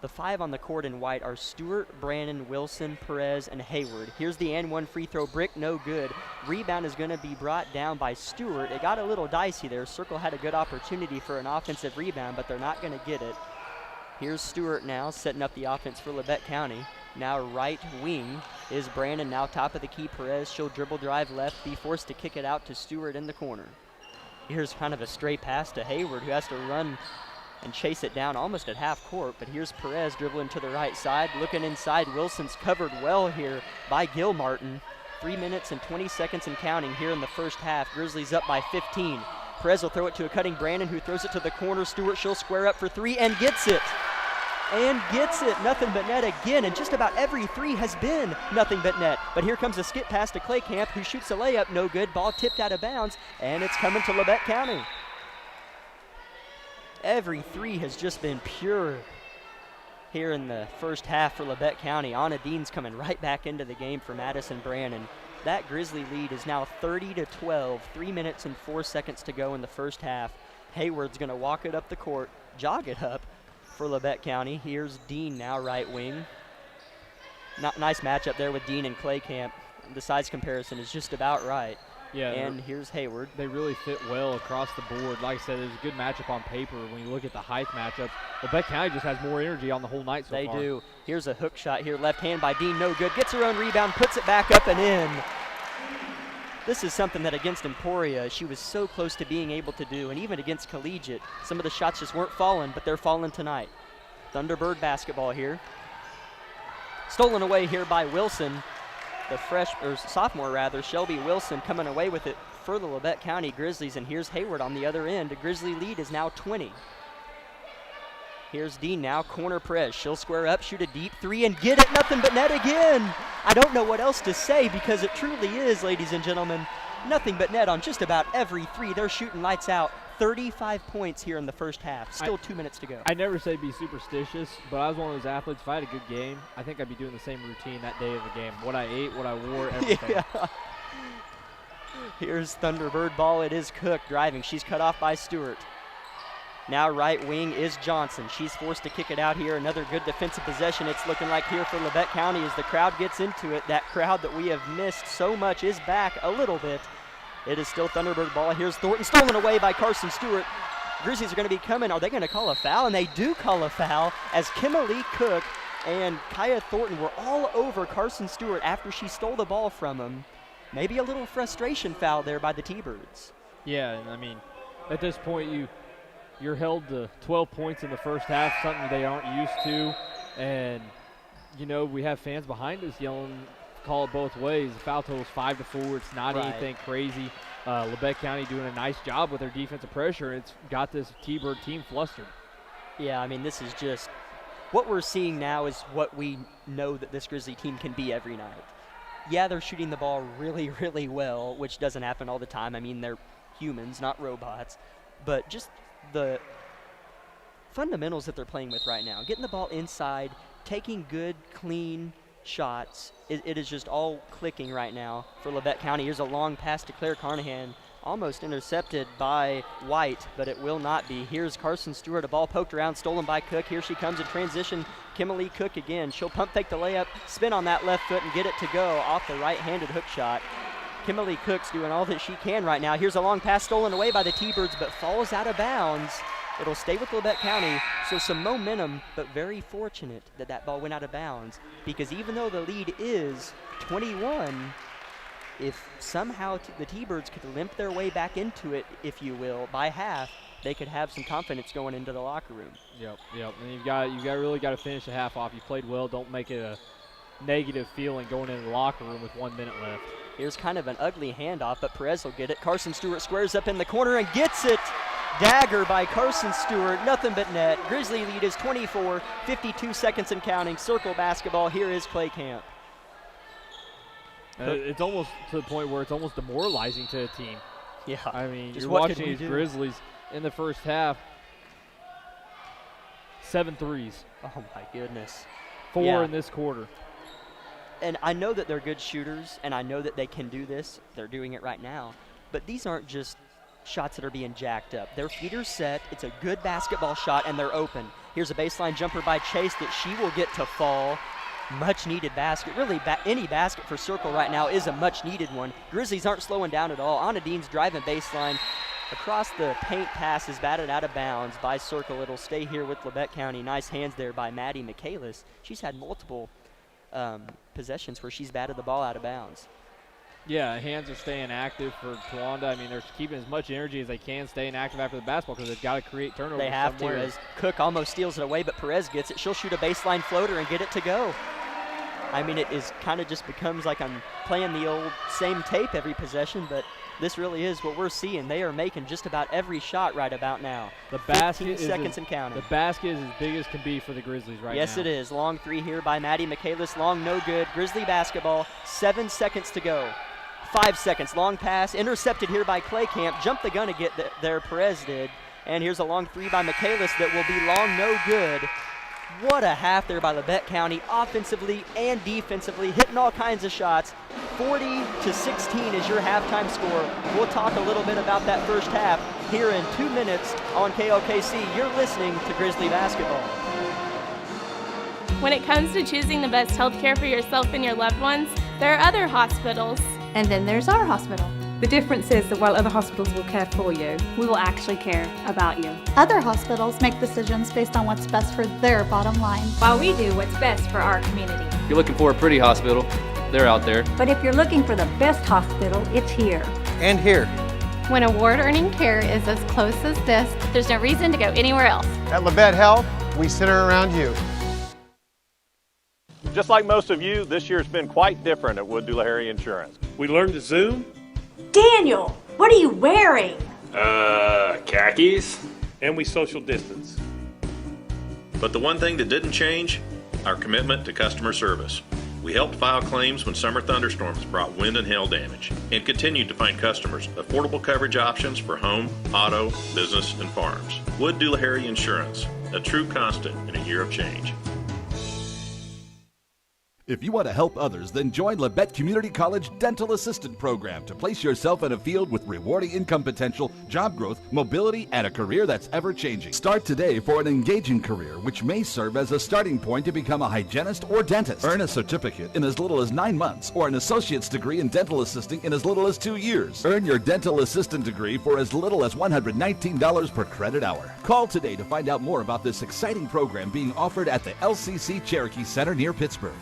The 5 on the court in white are Stewart, Brannon, Wilson, Perez, and Hayward. Here's the and one free throw, brick, no good. Rebound is going to be brought down by Stewart. It got a little dicey there. Circle had a good opportunity for an offensive rebound, but they're not going to get it. Here's Stewart now setting up the offense for Labette County. Now right wing is Brannon, now top of the key. Perez, she'll dribble drive left, be forced to kick it out to Stewart in the corner. Here's kind of a stray pass to Hayward, who has to run and chase it down almost at half court, but here's Perez dribbling to the right side, looking inside. Wilson's covered well here by Gilmartin. 3 minutes and 20 seconds and counting here in the first half. Grizzlies up by 15. Perez will throw it to a cutting Brannon, who throws it to the corner. Stewart, she'll square up for 3 and gets it. And gets it. Nothing but net again, and just about every 3 has been nothing but net. But here comes a skip pass to Claycamp, who shoots a layup, no good. Ball tipped out of bounds, and it's coming to Labette County. Every 3 has just been pure here in the first half for Labette County. Anna Dean's coming right back into the game for Madison Brannon. That Grizzly lead is now 30-12, 3 minutes and 4 seconds to go in the first half. Hayward's going to walk it up the court, jog it up for Labette County. Here's Dean now, right wing. Nice matchup there with Dean and Claycamp. The size comparison is just about right. Yeah, and here's Hayward. They really fit well across the board. Like I said, it was a good matchup on paper. When you look at the height matchup, Labette County just has more energy on the whole night so far. They do. Here's a hook shot here, left hand by Dean, no good. Gets her own rebound, puts it back up and in. This is something that against Emporia, she was so close to being able to do, and even against Collegiate, some of the shots just weren't falling, but they're falling tonight. Thunderbird basketball here. Stolen away here by Wilson. The sophomore, Shelby Wilson, coming away with it for the Labette County Grizzlies, and here's Hayward on the other end. The Grizzly lead is now 20. Here's Dean now, corner Perez. She'll square up, shoot a deep 3, and get it. Nothing but net again. I don't know what else to say, because it truly is, ladies and gentlemen, nothing but net on just about every 3. They're shooting lights out. 35 points here in the first half. Still 2 minutes to go. I never say be superstitious, but I was one of those athletes. If I had a good game, I think I'd be doing the same routine that day of the game. What I ate, what I wore, everything. Yeah. Here's Thunderbird ball. It is Cook driving. She's cut off by Stewart. Now right wing is Johnson. She's forced to kick it out here. Another good defensive possession. It's looking like here for Labette County as the crowd gets into it. That crowd that we have missed so much is back a little bit. It is still Thunderbird ball. Here's Thornton, stolen away by Carson Stewart. Grizzlies are going to be coming. Are they going to call a foul? And they do call a foul as Kimberly Cook and Kaya Thornton were all over Carson Stewart after she stole the ball from him. Maybe a little frustration foul there by the T-Birds. Yeah, and I mean, at this point, you're held to 12 points in the first half, something they aren't used to. And, you know, we have fans behind us yelling, call it both ways. The foul total is 5-4. It's not anything crazy. Labette County doing a nice job with their defensive pressure. It's got this T-Bird team flustered. Yeah, I mean, this is just what we're seeing now is what we know that this Grizzly team can be every night. Yeah, they're shooting the ball really, really well, which doesn't happen all the time. I mean, they're humans, not robots. But just the fundamentals that they're playing with right now, getting the ball inside, taking good, clean shots, it is just all clicking right now for Labette County. Here's a long pass to Claire Carnahan, almost intercepted by White, but it will not be. Here's Carson Stewart, a ball poked around, stolen by Cook. Here she comes in transition. Kimberly Cook again. She'll pump fake the layup, spin on that left foot, and get it to go off the right-handed hook shot. Kimberly Cook's doing all that she can right now. Here's a long pass stolen away by the T-Birds, but falls out of bounds. It'll stay with Labette County, so some momentum, but very fortunate that that ball went out of bounds, because even though the lead is 21, if somehow the T-Birds could limp their way back into it, if you will, by half, they could have some confidence going into the locker room. Yep. And you really got to finish the half off. You played well. Don't make it a negative feeling going into the locker room with 1 minute left. Here's kind of an ugly handoff, but Perez will get it. Carson Stewart squares up in the corner and gets it. Dagger by Carson Stewart, nothing but net. Grizzly lead is 24, 52 seconds and counting. Circle basketball. Here is Claycamp. It's almost to the point where it's almost demoralizing to a team. Yeah. I mean, you're watching these Grizzlies in the first half. 7 threes. Oh, my goodness. 4 in this quarter. And I know that they're good shooters, and I know that they can do this. They're doing it right now. But these aren't just shots that are being jacked up. Their feet are set. It's a good basketball shot, and they're open. Here's a baseline jumper by Chase that she will get to fall. Much needed basket. Really, any basket for Circle right now is a much needed one. Grizzlies aren't slowing down at all. Anna Dean's driving baseline. Across the paint pass is batted out of bounds by Circle. It'll stay here with Labette County. Nice hands there by Maddie Michaelis. She's had multiple possessions where she's batted the ball out of bounds. Yeah, hands are staying active for Towanda. I mean, they're keeping as much energy as they can, staying active after the basketball because they've got to create turnovers. They have somewhere. to, as Cook almost steals it away, but Perez gets it. She'll shoot a baseline floater and get it to go. I mean, it is kind of just becomes like I'm playing the old same tape every possession, but this really is what we're seeing. They are making just about every shot right about now. The basket 15 seconds and counting. The basket is as big as can be for the Grizzlies right now. Yes, it is. Long three here by Maddie Michaelis. Long, no good. Grizzly basketball. 7 seconds to go. 5 seconds. Long pass. Intercepted here by Claycamp. Jumped the gun to get there. Perez did. And here's a long three by Michaelis that will be long, no good. What a half there by Labette County, offensively and defensively, hitting all kinds of shots. 40-16 is your halftime score. We'll talk a little bit about that first half here in 2 minutes on KLKC. You're listening to Grizzly Basketball. When it comes to choosing the best health care for yourself and your loved ones, there are other hospitals. And then there's our hospital. The difference is that while other hospitals will care for you, we will actually care about you. Other hospitals make decisions based on what's best for their bottom line, while we do what's best for our community. If you're looking for a pretty hospital, they're out there. But if you're looking for the best hospital, it's here. And here. When award-earning care is as close as this, there's no reason to go anywhere else. At Labette Health, we center around you. Just like most of you, this year's been quite different at Wood Doolahary Insurance. We learned to Zoom. Daniel, what are you wearing? Khakis. And we social distance. But the one thing that didn't change, our commitment to customer service. We helped file claims when summer thunderstorms brought wind and hail damage, and continued to find customers affordable coverage options for home, auto, business, and farms. Wood Doolahary Insurance, a true constant in a year of change. If you want to help others, then join Labette Community College Dental Assistant Program to place yourself in a field with rewarding income potential, job growth, mobility, and a career that's ever-changing. Start today for an engaging career, which may serve as a starting point to become a hygienist or dentist. Earn a certificate in as little as 9 months or an associate's degree in dental assisting in as little as 2 years. Earn your dental assistant degree for as little as $119 per credit hour. Call today to find out more about this exciting program being offered at the LCC Cherokee Center near Pittsburgh.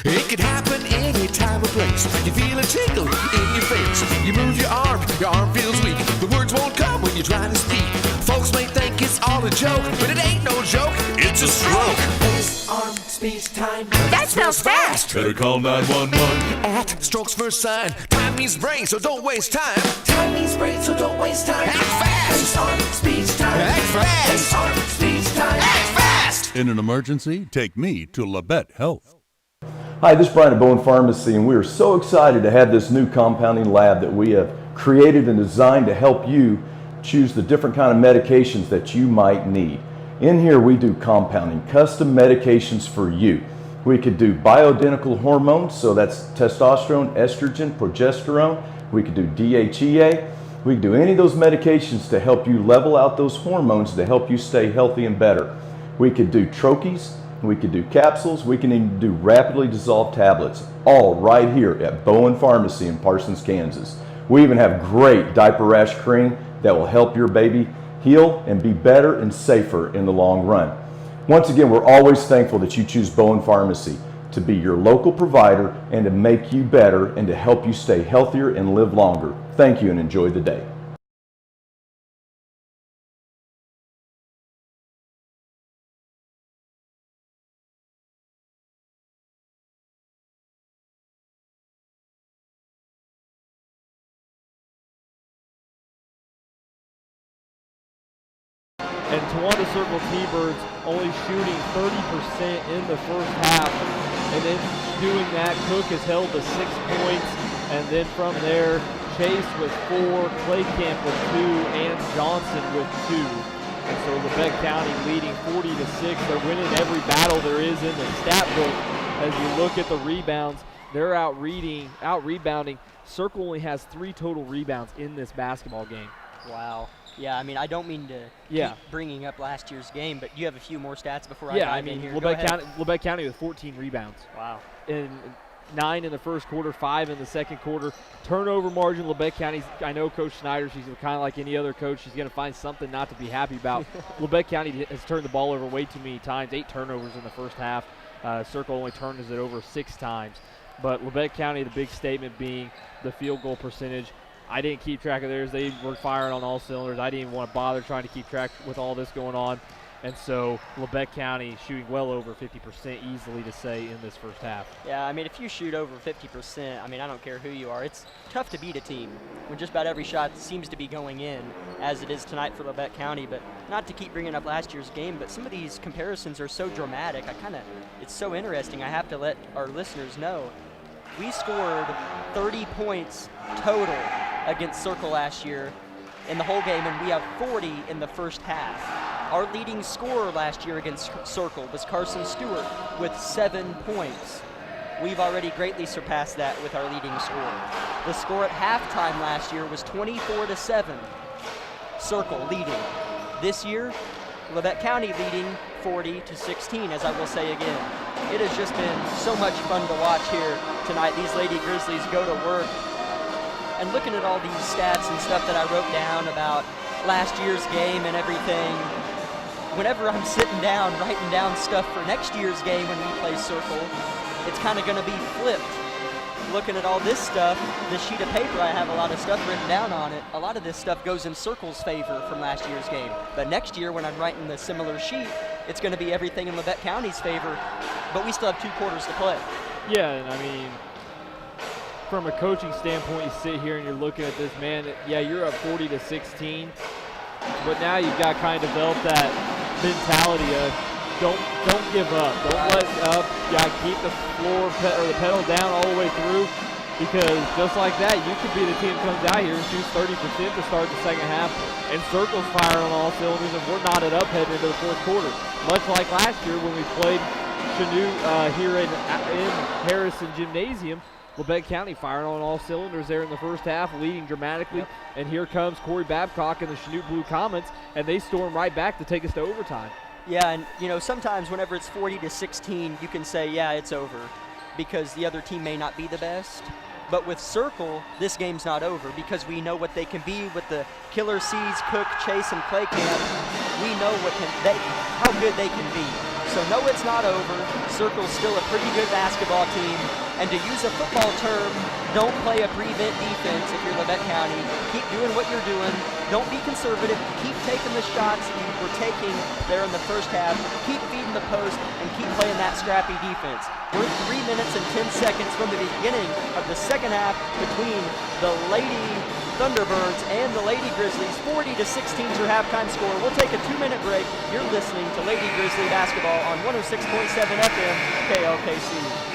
It can happen any time or place. You feel a tingle in your face. You move your arm feels weak. The words won't come when you try to speak. Folks may think it's all a joke, but it ain't no joke, it's a stroke. Face, arm, speech, time. That smells fast. Better call 911. At Strokes First Sign. Time means brain, so don't waste time. Time means brain, so don't waste time. Act fast. Face, arm, speech, time. Act fast. Face, arm, speech, time. Act fast. In an emergency, take me to Labette Health. Hi, this is Brian at Bowen Pharmacy, and we are so excited to have this new compounding lab that we have created and designed to help you choose the different kind of medications that you might need. In here we do compounding, custom medications for you. We could do bioidentical hormones, so that's testosterone, estrogen, progesterone. We could do DHEA. We could do any of those medications to help you level out those hormones to help you stay healthy and better. We could do troches. We could do capsules, we can even do rapidly dissolved tablets, all right here at Bowen Pharmacy in Parsons, Kansas. We even have great diaper rash cream that will help your baby heal and be better and safer in the long run. Once again, we're always thankful that you choose Bowen Pharmacy to be your local provider and to make you better and to help you stay healthier and live longer. Thank you and enjoy the day. And Towanda Circle T-Birds only shooting 30% in the first half. And then doing that, Cook has held to 6 points. And then from there, Chase with 4, Claycamp with 2, and Johnson with 2. And so Labette County leading 40-6. They're winning every battle there is in the stat book as you look at the rebounds. They're out rebounding. Circle only has 3 total rebounds in this basketball game. Wow. Yeah, I mean, I don't mean to keep bringing up last year's game, but you have a few more stats before I dive in here. Labette County with 14 rebounds. Wow. And 9 in the first quarter, 5 in the second quarter. Turnover margin, Labette County, I know Coach Snyder, she's kind of like any other coach. She's going to find something not to be happy about. Labette County has turned the ball over way too many times, 8 turnovers in the first half. Circle only turns it over 6 times. But Labette County, the big statement being the field goal percentage. I didn't keep track of theirs. They were firing on all cylinders. I didn't even want to bother trying to keep track with all this going on. And so Labette County shooting well over 50% easily to say in this first half. Yeah, I mean, if you shoot over 50%, I mean, I don't care who you are. It's tough to beat a team when just about every shot seems to be going in, as it is tonight for Labette County. But not to keep bringing up last year's game, but some of these comparisons are so dramatic. It's so interesting. I have to let our listeners know. We scored 30 points total against Circle last year in the whole game, and we have 40 in the first half. Our leading scorer last year against Circle was Carson Stewart with 7 points. We've already greatly surpassed that with our leading scorer. The score at halftime last year was 24-7. Circle leading. This year, Labette County leading 40-16, as I will say again. It has just been so much fun to watch here tonight. These Lady Grizzlies go to work. And looking at all these stats and stuff that I wrote down about last year's game and everything, whenever I'm sitting down writing down stuff for next year's game when we play Circle, it's kind of going to be flipped. Looking at all this stuff, this sheet of paper, I have a lot of stuff written down on it. A lot of this stuff goes in Circle's favor from last year's game. But next year when I'm writing the similar sheet, it's going to be everything in Labette County's favor. But we still have 2 quarters to play. Yeah, and I mean, from a coaching standpoint, you sit here and you're looking at this, man, yeah, you're up 40-16, but now you've got to kind of develop that mentality of don't give up. Don't let up. You got to keep the floor or the pedal down all the way through, because just like that, you could be the team that comes out here and shoots 30% to start the second half, and Circle's firing on all cylinders, and we're knotted up heading into the fourth quarter. Much like last year when we played Chanute here in Harrison Gymnasium, Labette County firing on all cylinders there in the first half, leading dramatically. Yep. And here comes Corey Babcock and the Chanute Blue Comets, and they storm right back to take us to overtime. Yeah, and you know, sometimes whenever it's 40-16, you can say, yeah, it's over, because the other team may not be the best. But with Circle, this game's not over, because we know what they can be with the Killer Seas, Cook, Chase, and Clay Camp. We know how good they can be. So no, it's not over. Circle's still a pretty good basketball team. And to use a football term, don't play a prevent defense if you're Labette County. Keep doing what you're doing. Don't be conservative. Keep taking the shots you were taking there in the first half. Keep feeding the post and keep playing that scrappy defense. We're 3 minutes and 10 seconds from the beginning of the second half between the Lady Thunderbirds and the Lady Grizzlies. 40-16 is your halftime score. We'll take a 2-minute break. You're listening to Lady Grizzly Basketball on 106.7 FM KLKC.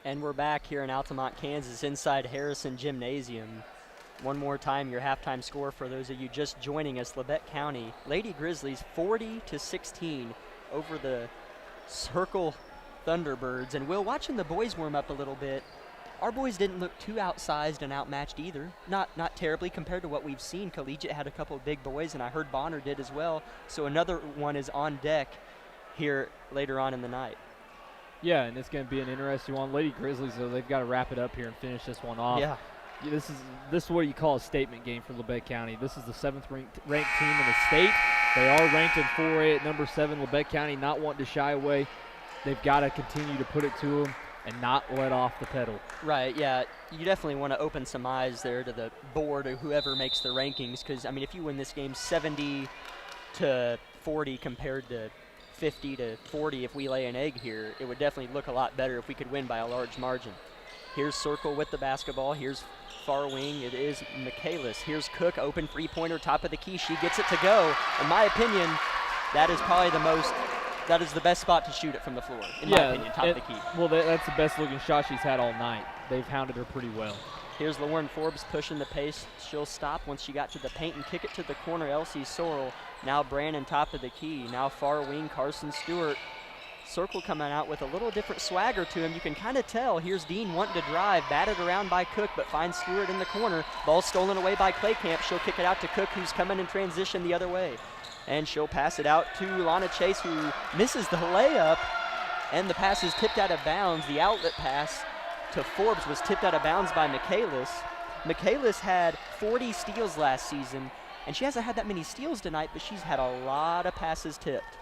And we're back here in Altamont, Kansas, inside Harrison Gymnasium. One more time, your halftime score for those of you just joining us. Labette County Lady Grizzlies 40-16 over the Circle Thunderbirds. And Will, watching the boys warm up a little bit, our boys didn't look too outsized and outmatched either. Not terribly compared to what we've seen. Collegiate had a couple of big boys, and I heard Bonner did as well. So another one is on deck here later on in the night. Yeah, and it's going to be an interesting one. Lady Grizzlies, though, they've got to wrap it up here and finish this one off. Yeah. This is what you call a statement game for Labette County. This is the 7th ranked team in the state. They are ranked in 4A at number 7. Labette County not wanting to shy away. They've got to continue to put it to them and not let off the pedal. Right, yeah. You definitely want to open some eyes there to the board or whoever makes the rankings, because, I mean, if you win this game 70-40 compared to 50-40 if we lay an egg here, it would definitely look a lot better if we could win by a large margin. Here's Circle with the basketball. Here's far wing. It is Michaelis. Here's Cook, open three-pointer, top of the key. She gets it to go. In my opinion, that is probably that is the best spot to shoot it from the floor, in my opinion, top of the key. Well, that's the best looking shot she's had all night. They've hounded her pretty well. Here's Lauren Forbes pushing the pace. She'll stop once she got to the paint and kick it to the corner. Elsie Sorrell. Now Brandon top of the key. Now far wing Carson Stewart. Circle coming out with a little different swagger to him. You can kind of tell. Here's Dean wanting to drive. Batted around by Cook, but finds Stewart in the corner. Ball stolen away by Claycamp. She'll kick it out to Cook, who's coming in transition the other way. And she'll pass it out to Lana Chase, who misses the layup. And the pass is tipped out of bounds. The outlet pass to Forbes was tipped out of bounds by Michaelis. Michaelis had 40 steals last season, and she hasn't had that many steals tonight, but she's had a lot of passes tipped.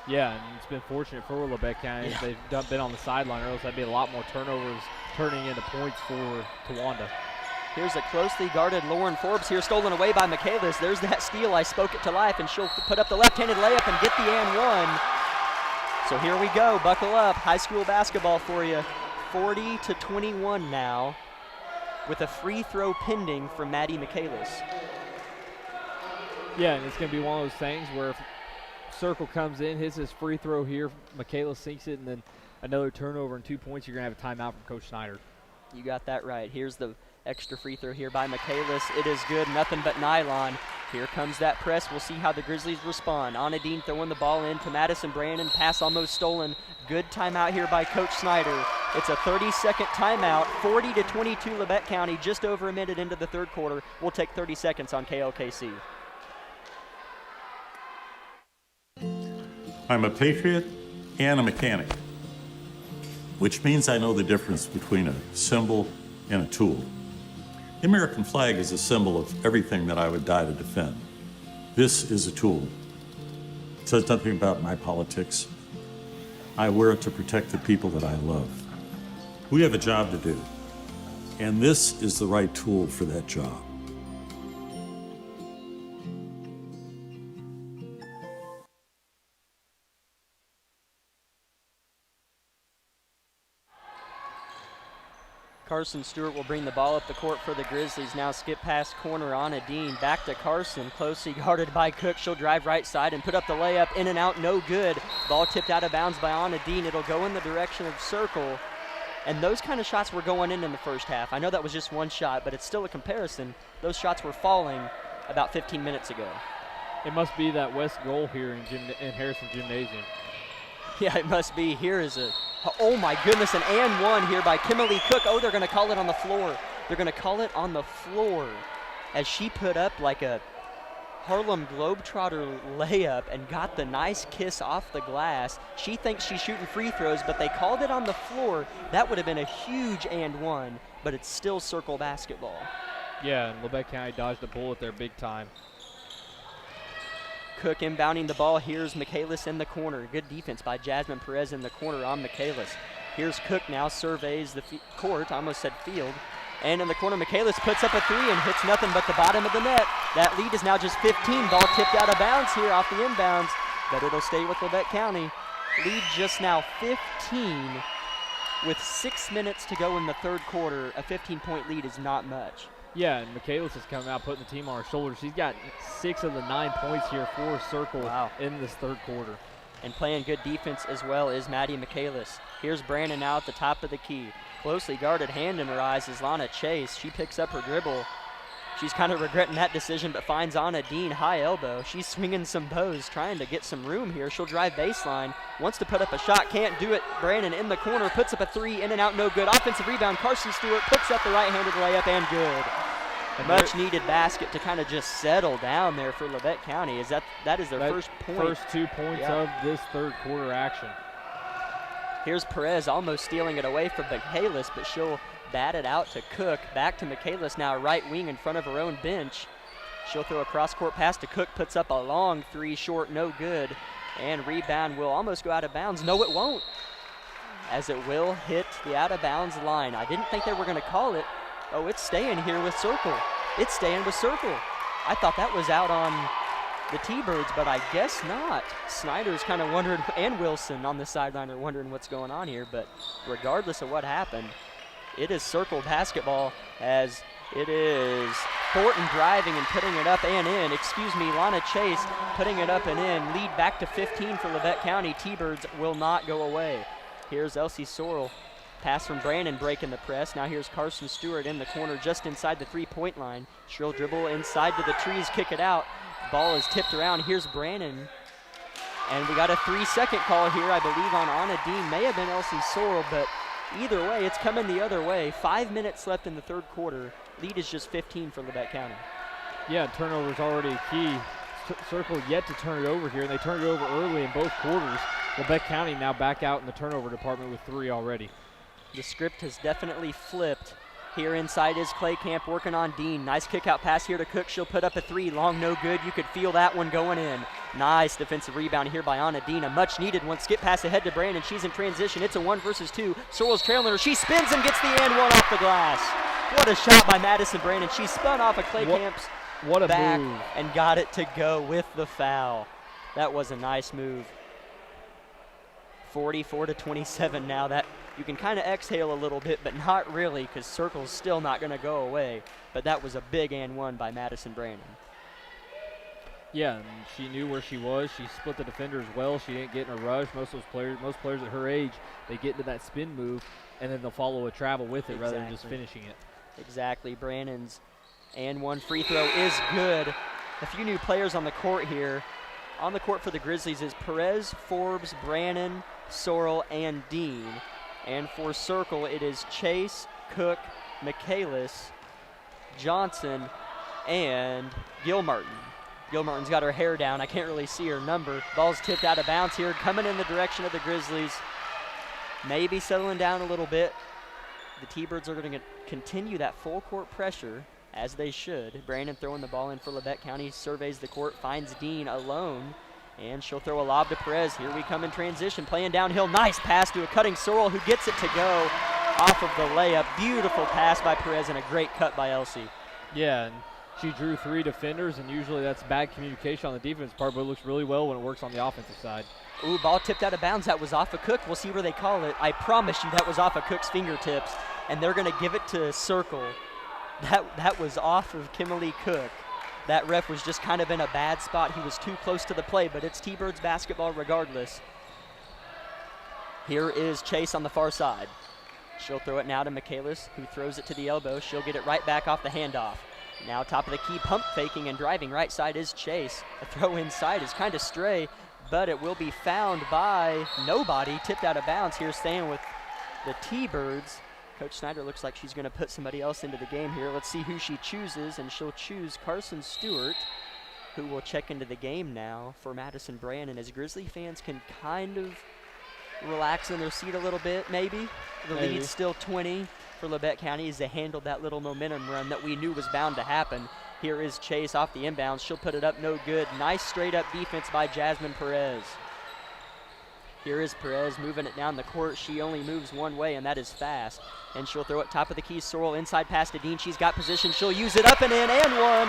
Yeah, and it's been fortunate for Labette County. Yeah. They've been on the sideline, or else that'd be a lot more turnovers turning into points for Tawanda. Here's a closely guarded Lauren Forbes here, stolen away by Michaelis. There's that steal. I spoke it to life, and she'll put up the left-handed layup and get the and one. So here we go. Buckle up. High school basketball for you. 40-21 now, with a free throw pending from Maddie Michaelis. Yeah, and it's going to be one of those things where if Circle comes in, hits his free throw here, Michaelis sinks it, and then another turnover and 2 points, you're going to have a timeout from Coach Snyder. You got that right. Here's the extra free throw here by Michaelis. It is good, nothing but nylon. Here comes that press. We'll see how the Grizzlies respond. Anna Dean throwing the ball in to Madison Brandon. Pass almost stolen. Good timeout here by Coach Snyder. It's a 30-second timeout. 40-22 Labette County, just over a minute into the third quarter. We'll take 30 seconds on KLKC. I'm a patriot and a mechanic, which means I know the difference between a symbol and a tool. The American flag is a symbol of everything that I would die to defend. This is a tool. It says nothing about my politics. I wear it to protect the people that I love. We have a job to do, and this is the right tool for that job. Carson Stewart will bring the ball up the court for the Grizzlies. Now skip past corner on Dean. Back to Carson. Closely guarded by Cook. She'll drive right side and put up the layup. In and out, no good. Ball tipped out of bounds by Anna Dean. It'll go in the direction of Circle. And those kind of shots were going in the first half. I know that was just one shot, but it's still a comparison. Those shots were falling about 15 minutes ago. It must be that west goal here in Harrison Gymnasium. Yeah, it must be. Here is a, oh my goodness, an and one here by Kimberly Cook. Oh, they're going to call it on the floor. They're going to call it on the floor as she put up like a Harlem Globetrotter layup and got the nice kiss off the glass. She thinks she's shooting free throws, but they called it on the floor. That would have been a huge and one, but it's still Circle basketball. Yeah, and Labette County dodged a bullet there big time. Cook inbounding the ball. Here's Michaelis in the corner. Good defense by Jasmine Perez in the corner on Michaelis. Here's Cook now, surveys the court. I almost said field. And in the corner, Michaelis puts up a three and hits nothing but the bottom of the net. That lead is now just 15. Ball tipped out of bounds here off the inbounds, but it'll stay with Labette County. Lead just now 15 with 6 minutes to go in the third quarter. A 15-point lead is not much. Yeah, and Michaelis is coming out, putting the team on her shoulders. She's got 6 of the 9 points here for Circle in this third quarter. And playing good defense as well is Maddie Michaelis. Here's Brandon now at the top of the key. closely guarded hand in her eyes is Lana Chase. She picks up her dribble. She's kind of regretting that decision, but finds Anna Dean high elbow. She's swinging some bows, trying to get some room here. She'll drive baseline, wants to put up a shot, can't do it. Brandon in the corner, puts up a three, in and out, no good. Offensive rebound, Carson Stewart puts up the right-handed layup and good. A much-needed basket to kind of just settle down there for Labette County. That is their first point. First 2 points of this third quarter action. Here's Perez almost stealing it away from Michaelis, but she'll bat it out to Cook. Back to Michaelis now, right wing in front of her own bench. She'll throw a cross-court pass to Cook, puts up a long three, short, no good. And rebound will almost go out of bounds. No, it won't, as it will hit the out-of-bounds line. I didn't think they were going to call it. Oh, it's staying here with Circle. It's staying with Circle. I thought that was out on the T-Birds, but I guess not. Snyder's kind of wondering, and Wilson on the sideline are wondering what's going on here, but regardless of what happened, it is Circle basketball, as it is Thornton driving and putting it up and in. Lana Chase putting it up and in. Lead back to 15 for Labette County. T-Birds will not go away. Here's Elsie Sorrell. Pass from Brandon breaking the press. Now here's Carson Stewart in the corner just inside the three-point line. She'll dribble inside to the trees, kick it out. Ball is tipped around. Here's Brandon. And we got a 3-second call here, I believe, on Anna Dean. May have been Elsie Sorrell, but either way, it's coming the other way. 5 minutes left in the third quarter. Lead is just 15 for Labette County. Yeah, turnover's already key. Circle yet to turn it over here, and they turned it over early in both quarters. Labette County now back out in the turnover department with 3 already. The script has definitely flipped. Here inside is Clay Camp working on Dean. Nice kick out pass here to Cook. She'll put up a three. Long, no good. You could feel that one going in. Nice defensive rebound here by Anna Dean. A much needed one. Skip pass ahead to Brandon. She's in transition. It's a 1 versus 2. Sorrell's trailing her. She spins and gets the and one off the glass. What a shot by Madison Brandon. She spun off of Clay Camp's back move. And got it to go with the foul. That was a nice move. 44-27 now. That you can kind of exhale a little bit, but not really, because Circle's still not going to go away. But that was a big and one by Madison Brandon. Yeah, and she knew where she was. She split the defenders well. She didn't get in a rush. Most players at her age, they get into that spin move, and then they'll follow a travel with it rather than just finishing it. Exactly. Brandon's and one free throw is good. A few new players on the court here. On the court for the Grizzlies is Perez, Forbes, Brannon, Sorrell, and Dean. And for Circle, it is Chase, Cook, Michaelis, Johnson, and Gilmartin. Gilmartin's got her hair down. I can't really see her number. Ball's tipped out of bounds here, coming in the direction of the Grizzlies. Maybe settling down a little bit. The T-Birds are going to continue that full court pressure, as they should. Brandon throwing the ball in for Labette County, surveys the court, finds Dean alone, and she'll throw a lob to Perez. Here we come in transition, playing downhill. Nice pass to a cutting Sorrell, who gets it to go off of the layup. Beautiful pass by Perez and a great cut by Elsie. Yeah, and she drew 3 defenders, and usually that's bad communication on the defense part, but it looks really well when it works on the offensive side. Ooh, ball tipped out of bounds. That was off of Cook. We'll see where they call it. I promise you that was off of Cook's fingertips, and they're going to give it to Circle. That was off of Kimberly Cook. That ref was just kind of in a bad spot. He was too close to the play, but it's T-Birds basketball regardless. Here is Chase on the far side. She'll throw it now to Michaelis, who throws it to the elbow. She'll get it right back off the handoff. Now top of the key, pump faking and driving right side is Chase. A throw inside is kind of stray, but it will be found by nobody. Tipped out of bounds here, staying with the T-Birds. Coach Snyder looks like she's going to put somebody else into the game here. Let's see who she chooses, and she'll choose Carson Stewart, who will check into the game now for Madison Brandon, as Grizzly fans can kind of relax in their seat a little bit, maybe. The lead's still 20 for Labette County as they handled that little momentum run that we knew was bound to happen. Here is Chase off the inbounds. She'll put it up, no good. Nice straight-up defense by Jasmine Perez. Here is Perez moving it down the court. She only moves one way, and that is fast. And she'll throw it top of the key. Sorrell inside pass to Dean. She's got position. She'll use it up and in, and one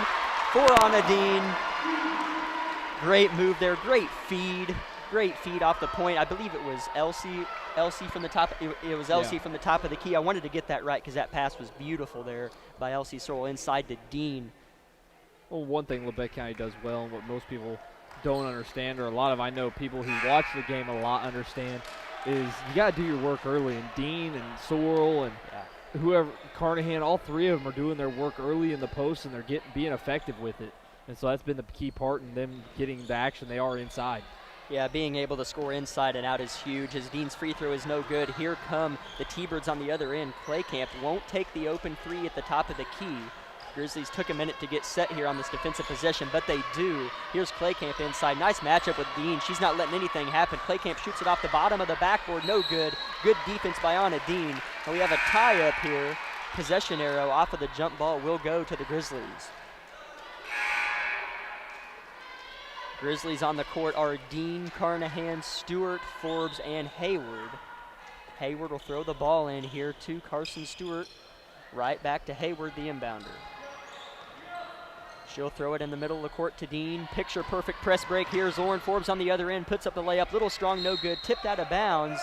for Anna Dean. Great move there. Great feed. Great feed off the point. I believe it was Elsie from the top. It was Elsie from the top of the key. I wanted to get that right because that pass was beautiful there by Elsie Sorrell inside to Dean. Well, one thing Labette County does well, and what most people don't understand, or a lot of, I know, people who watch the game a lot understand, is you got to do your work early. And Dean and Sorrell and whoever, Carnahan, all three of them are doing their work early in the post, and they're being effective with it. And so that's been the key part in them getting the action they are inside. Yeah, being able to score inside and out is huge. As Dean's free throw is no good. Here come the T-Birds on the other end. Claycamp won't take the open three at the top of the key. Grizzlies took a minute to get set here on this defensive possession, but they do. Here's Claycamp inside. Nice matchup with Dean. She's not letting anything happen. Claycamp shoots it off the bottom of the backboard. No good. Good defense by Anna Dean. And we have a tie up here. Possession arrow off of the jump ball will go to the Grizzlies. Grizzlies on the court are Dean, Carnahan, Stewart, Forbes, and Hayward. Hayward will throw the ball in here to Carson Stewart. Right back to Hayward, the inbounder. She'll throw it in the middle of the court to Dean. Picture perfect press break. Here's Lauren Forbes on the other end. Puts up the layup. Little strong, no good. Tipped out of bounds.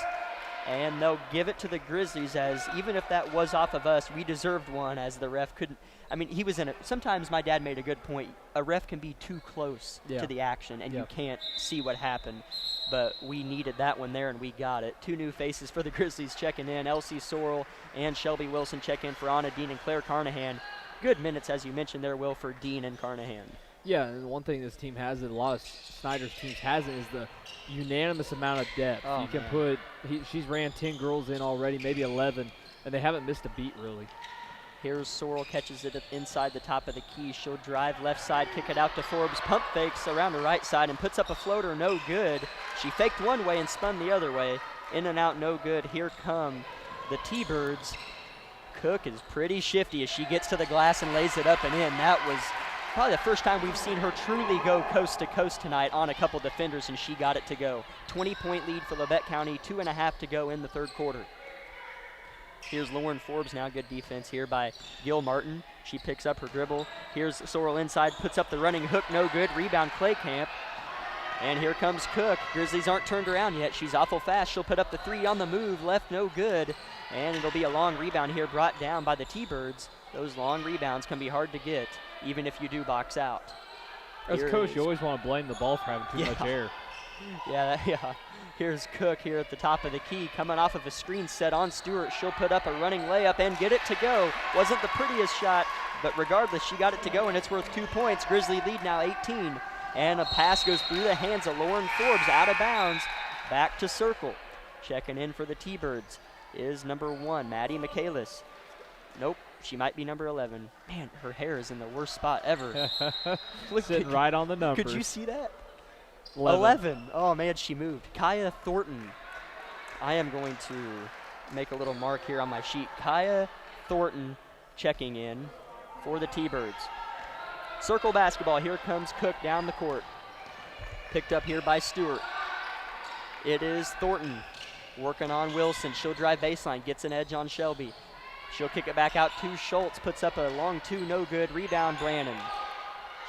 And they'll give it to the Grizzlies, as even if that was off of us, we deserved one, as the ref couldn't. I mean, he was in it. Sometimes my dad made a good point. A ref can be too close to the action, and you can't see what happened. But we needed that one there, and we got it. Two new faces for the Grizzlies checking in. Elsie Sorrell and Shelby Wilson check in for Anna Dean and Claire Carnahan. Good minutes, as you mentioned there, Will, for Dean and Carnahan. Yeah, and one thing this team has that a lot of Snyder's teams hasn't is the unanimous amount of depth. Oh, you can put she's ran 10 girls in already, maybe 11, and they haven't missed a beat really. Here's Sorrell, catches it inside the top of the key. She'll drive left side, kick it out to Forbes. Pump fakes around the right side and puts up a floater, no good. She faked one way and spun the other way. In and out, no good. Here come the T-Birds. Cook is pretty shifty as she gets to the glass and lays it up and in. That was probably the first time we've seen her truly go coast to coast tonight on a couple defenders, and she got it to go. 20-point lead for Labette County, 2.5 to go in the third quarter. Here's Lauren Forbes now. Good defense here by Gil Martin. She picks up her dribble. Here's Sorrell inside, puts up the running hook, no good. Rebound Claycamp. And here comes Cook. Grizzlies aren't turned around yet. She's awful fast. She'll put up the three on the move, left no good. And it'll be a long rebound here brought down by the T-Birds. Those long rebounds can be hard to get, even if you do box out. As coach, you always want to blame the ball for having too much air. Yeah. Here's Cook here at the top of the key, coming off of a screen set on Stewart. She'll put up a running layup and get it to go. Wasn't the prettiest shot, but regardless, she got it to go, and it's worth 2 points. Grizzly lead now 18. And a pass goes through the hands of Lauren Forbes, out of bounds, back to circle. Checking in for the T-Birds is number 1, Maddie Michaelis. Nope, she might be number 11. Man, her hair is in the worst spot ever. Sitting right on the number. Could you see that? 11. Oh, man, she moved. Kaya Thornton. I am going to make a little mark here on my sheet. Kaya Thornton checking in for the T-Birds. Circle basketball. Here comes Cook down the court. Picked up here by Stewart. It is Thornton working on Wilson. She'll drive baseline, gets an edge on Shelby. She'll kick it back out to Schultz, puts up a long two, no good. Rebound, Brannon.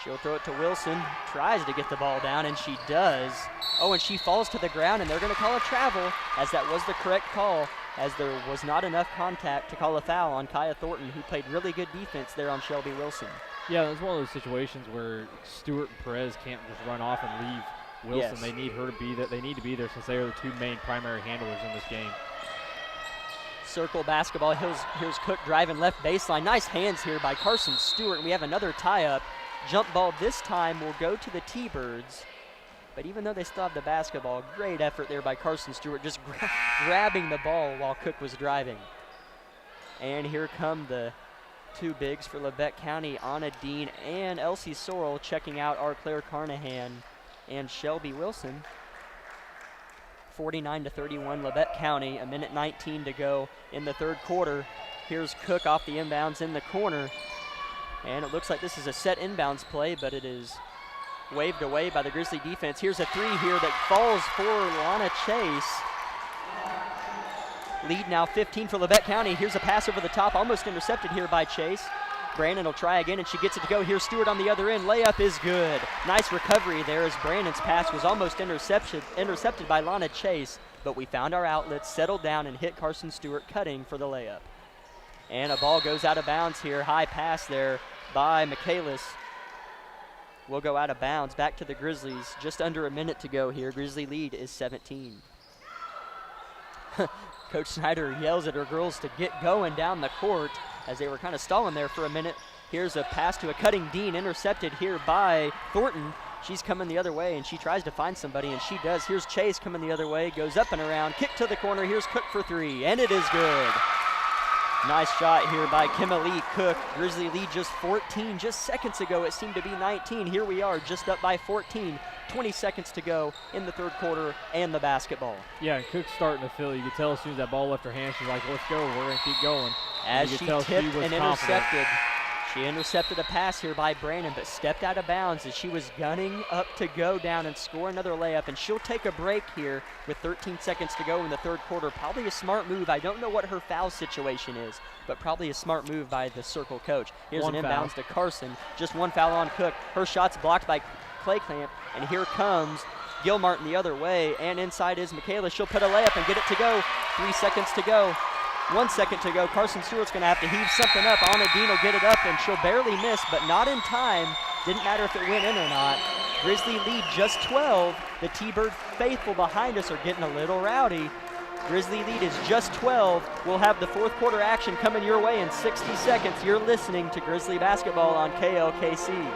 She'll throw it to Wilson, tries to get the ball down, and she does. Oh, and she falls to the ground, and they're going to call a travel, as that was the correct call, as there was not enough contact to call a foul on Kaya Thornton, who played really good defense there on Shelby Wilson. Yeah, it's one of those situations where Stewart and Perez can't just run off and leave Wilson. Yes. They need her to be there. They need to be there since they are the two main primary handlers in this game. Circle basketball. Here's Cook driving left baseline. Nice hands here by Carson Stewart. And we have another tie-up. Jump ball this time will go to the T-Birds. But even though they still have the basketball, great effort there by Carson Stewart, just grabbing the ball while Cook was driving. And here come the two bigs for Labette County, Anna Dean and Elsie Sorrell, checking out our Claire Carnahan and Shelby Wilson. 49-31 Labette County, a minute 19 to go in the third quarter. Here's Cook off the inbounds in the corner. And it looks like this is a set inbounds play, but it is waved away by the Grizzly defense. Here's a three here that falls for Lana Chase. Lead now 15 for Labette County. Here's a pass over the top, almost intercepted here by Chase. Brandon will try again, and she gets it to go. Here's Stewart on the other end. Layup is good. Nice recovery there as Brandon's pass was almost intercepted by Lana Chase, but we found our outlets, settled down, and hit Carson Stewart cutting for the layup. And a ball goes out of bounds here. High pass there by Michaelis. Will go out of bounds. Back to the Grizzlies. Just under a minute to go here. Grizzly lead is 17. Coach Snyder yells at her girls to get going down the court as they were kind of stalling there for a minute. Here's a pass to a cutting Dean, intercepted here by Thornton. She's coming the other way, and she tries to find somebody, and she does. Here's Chase coming the other way, goes up and around, kick to the corner. Here's Cook for three, and it is good. Nice shot here by Kimberly Cook. Grizzly lead just 14. Just seconds ago, it seemed to be 19. Here we are, just up by 14. 20 seconds to go in the third quarter and the basketball. Yeah, and Cook's starting to feel. You could tell as soon as that ball left her hand, she's like, let's go, we're going to keep going. As she tipped and confident. intercepted. She intercepted a pass here by Brandon, but stepped out of bounds as she was gunning up to go down and score another layup. And she'll take a break here with 13 seconds to go in the third quarter. Probably a smart move. I don't know what her foul situation is, but probably a smart move by the Circle coach. Here's an inbounds to Carson. Just one foul on Cook. Her shot's blocked by Clayclamp, and here comes Gilmartin the other way, and inside is Michaela. She'll put a layup and get it to go. 3 seconds to go. 1 second to go. Carson Stewart's going to have to heave something up. Anna Dean will get it up, and she'll barely miss, but not in time. Didn't matter if it went in or not. Grizzly lead just 12. The T-Bird faithful behind us are getting a little rowdy. Grizzly lead is just 12. We'll have the fourth quarter action coming your way in 60 seconds. You're listening to Grizzly basketball on KLKC.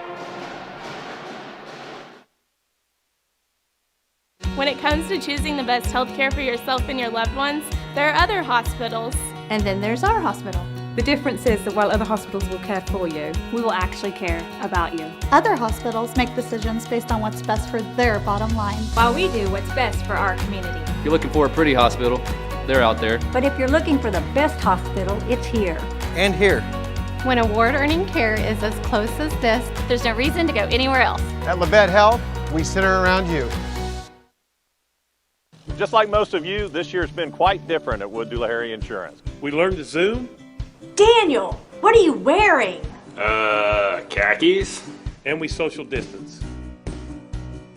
When it comes to choosing the best health care for yourself and your loved ones, there are other hospitals. And then there's our hospital. The difference is that while other hospitals will care for you, We will actually care about you. Other hospitals make decisions based on what's best for their bottom line. While we do what's best for our community. If you're looking for a pretty hospital, they're out there. But if you're looking for the best hospital, it's here. And here. When award-earning care is as close as this, there's no reason to go anywhere else. At Labette Health, we center around you. Just like most of you, this year's been quite different at Wood Doolahary Insurance. We learned to Zoom. Daniel, what are you wearing? Khakis. And we social distance.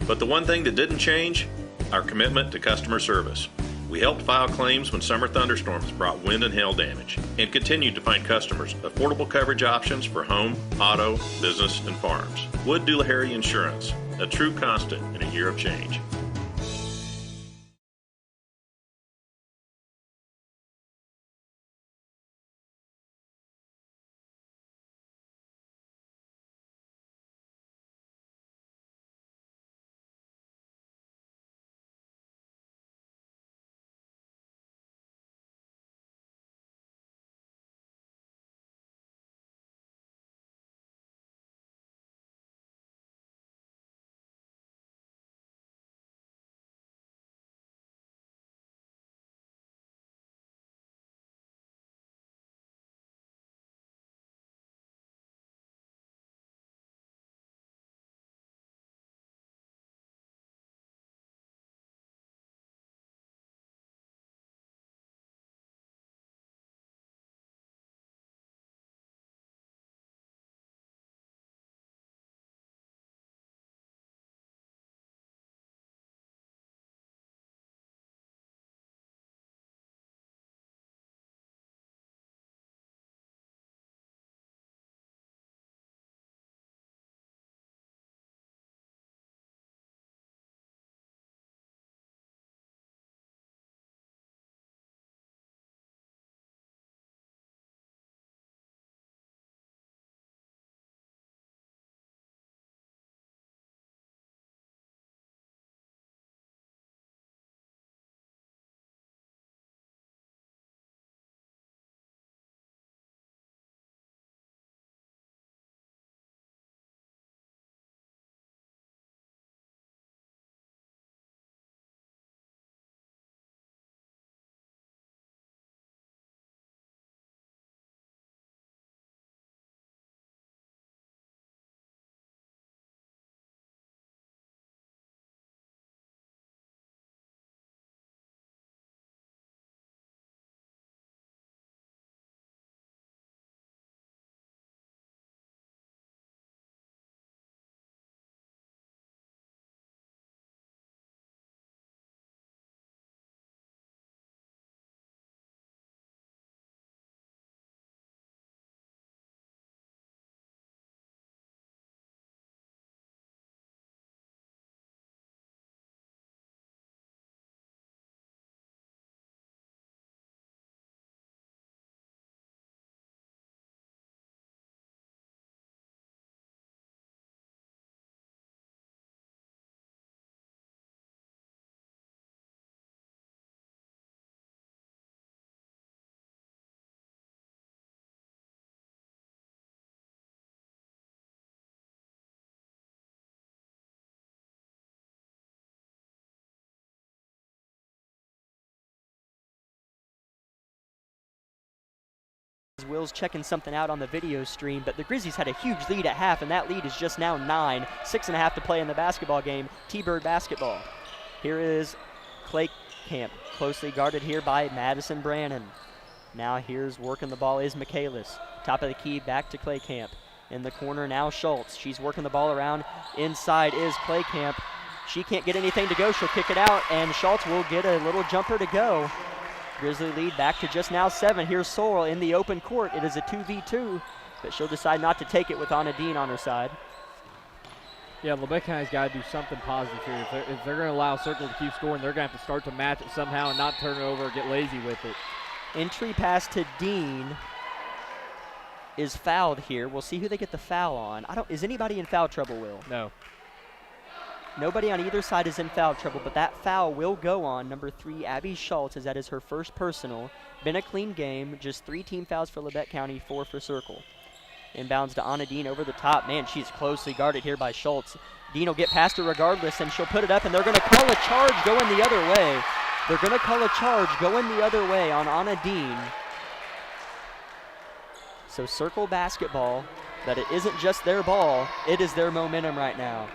But the one thing that didn't change, our commitment to customer service. We helped file claims when summer thunderstorms brought wind and hail damage, and continued to find customers affordable coverage options for home, auto, business, and farms. Wood Doolahary Insurance, a true constant in a year of change. Will's checking something out on the video stream, but the Grizzlies had a huge lead at half, and that lead is just now 9. 6.5 to play in the basketball game. T-Bird basketball. Here is Clay Camp, closely guarded here by Madison Brannon. Now here's working the ball is Michaelis. Top of the key, back to Clay Camp. In the corner now Schultz. She's working the ball around. Inside is Clay Camp. She can't get anything to go. She'll kick it out, and Schultz will get a little jumper to go. Grizzly lead back to just now 7. Here's Sorrell in the open court. It is a 2v2, but she'll decide not to take it with Anna Dean on her side. Yeah, Labette County's got to do something positive here. If they're going to allow Circle to keep scoring, they're going to have to start to match it somehow and not turn it over or get lazy with it. Entry pass to Dean is fouled here. We'll see who they get the foul on. Is anybody in foul trouble, Will? No. Nobody on either side is in foul trouble, but that foul will go on number 3, Abby Schultz, as that is her first personal. Been a clean game, just 3 team fouls for Labette County, 4 for Circle. Inbounds to Anna Dean over the top. Man, she's closely guarded here by Schultz. Dean will get past her regardless, and she'll put it up, and they're going to call a charge going the other way. They're going to call a charge going the other way on Anna Dean. So Circle basketball, that it isn't just their ball, it is their momentum right now.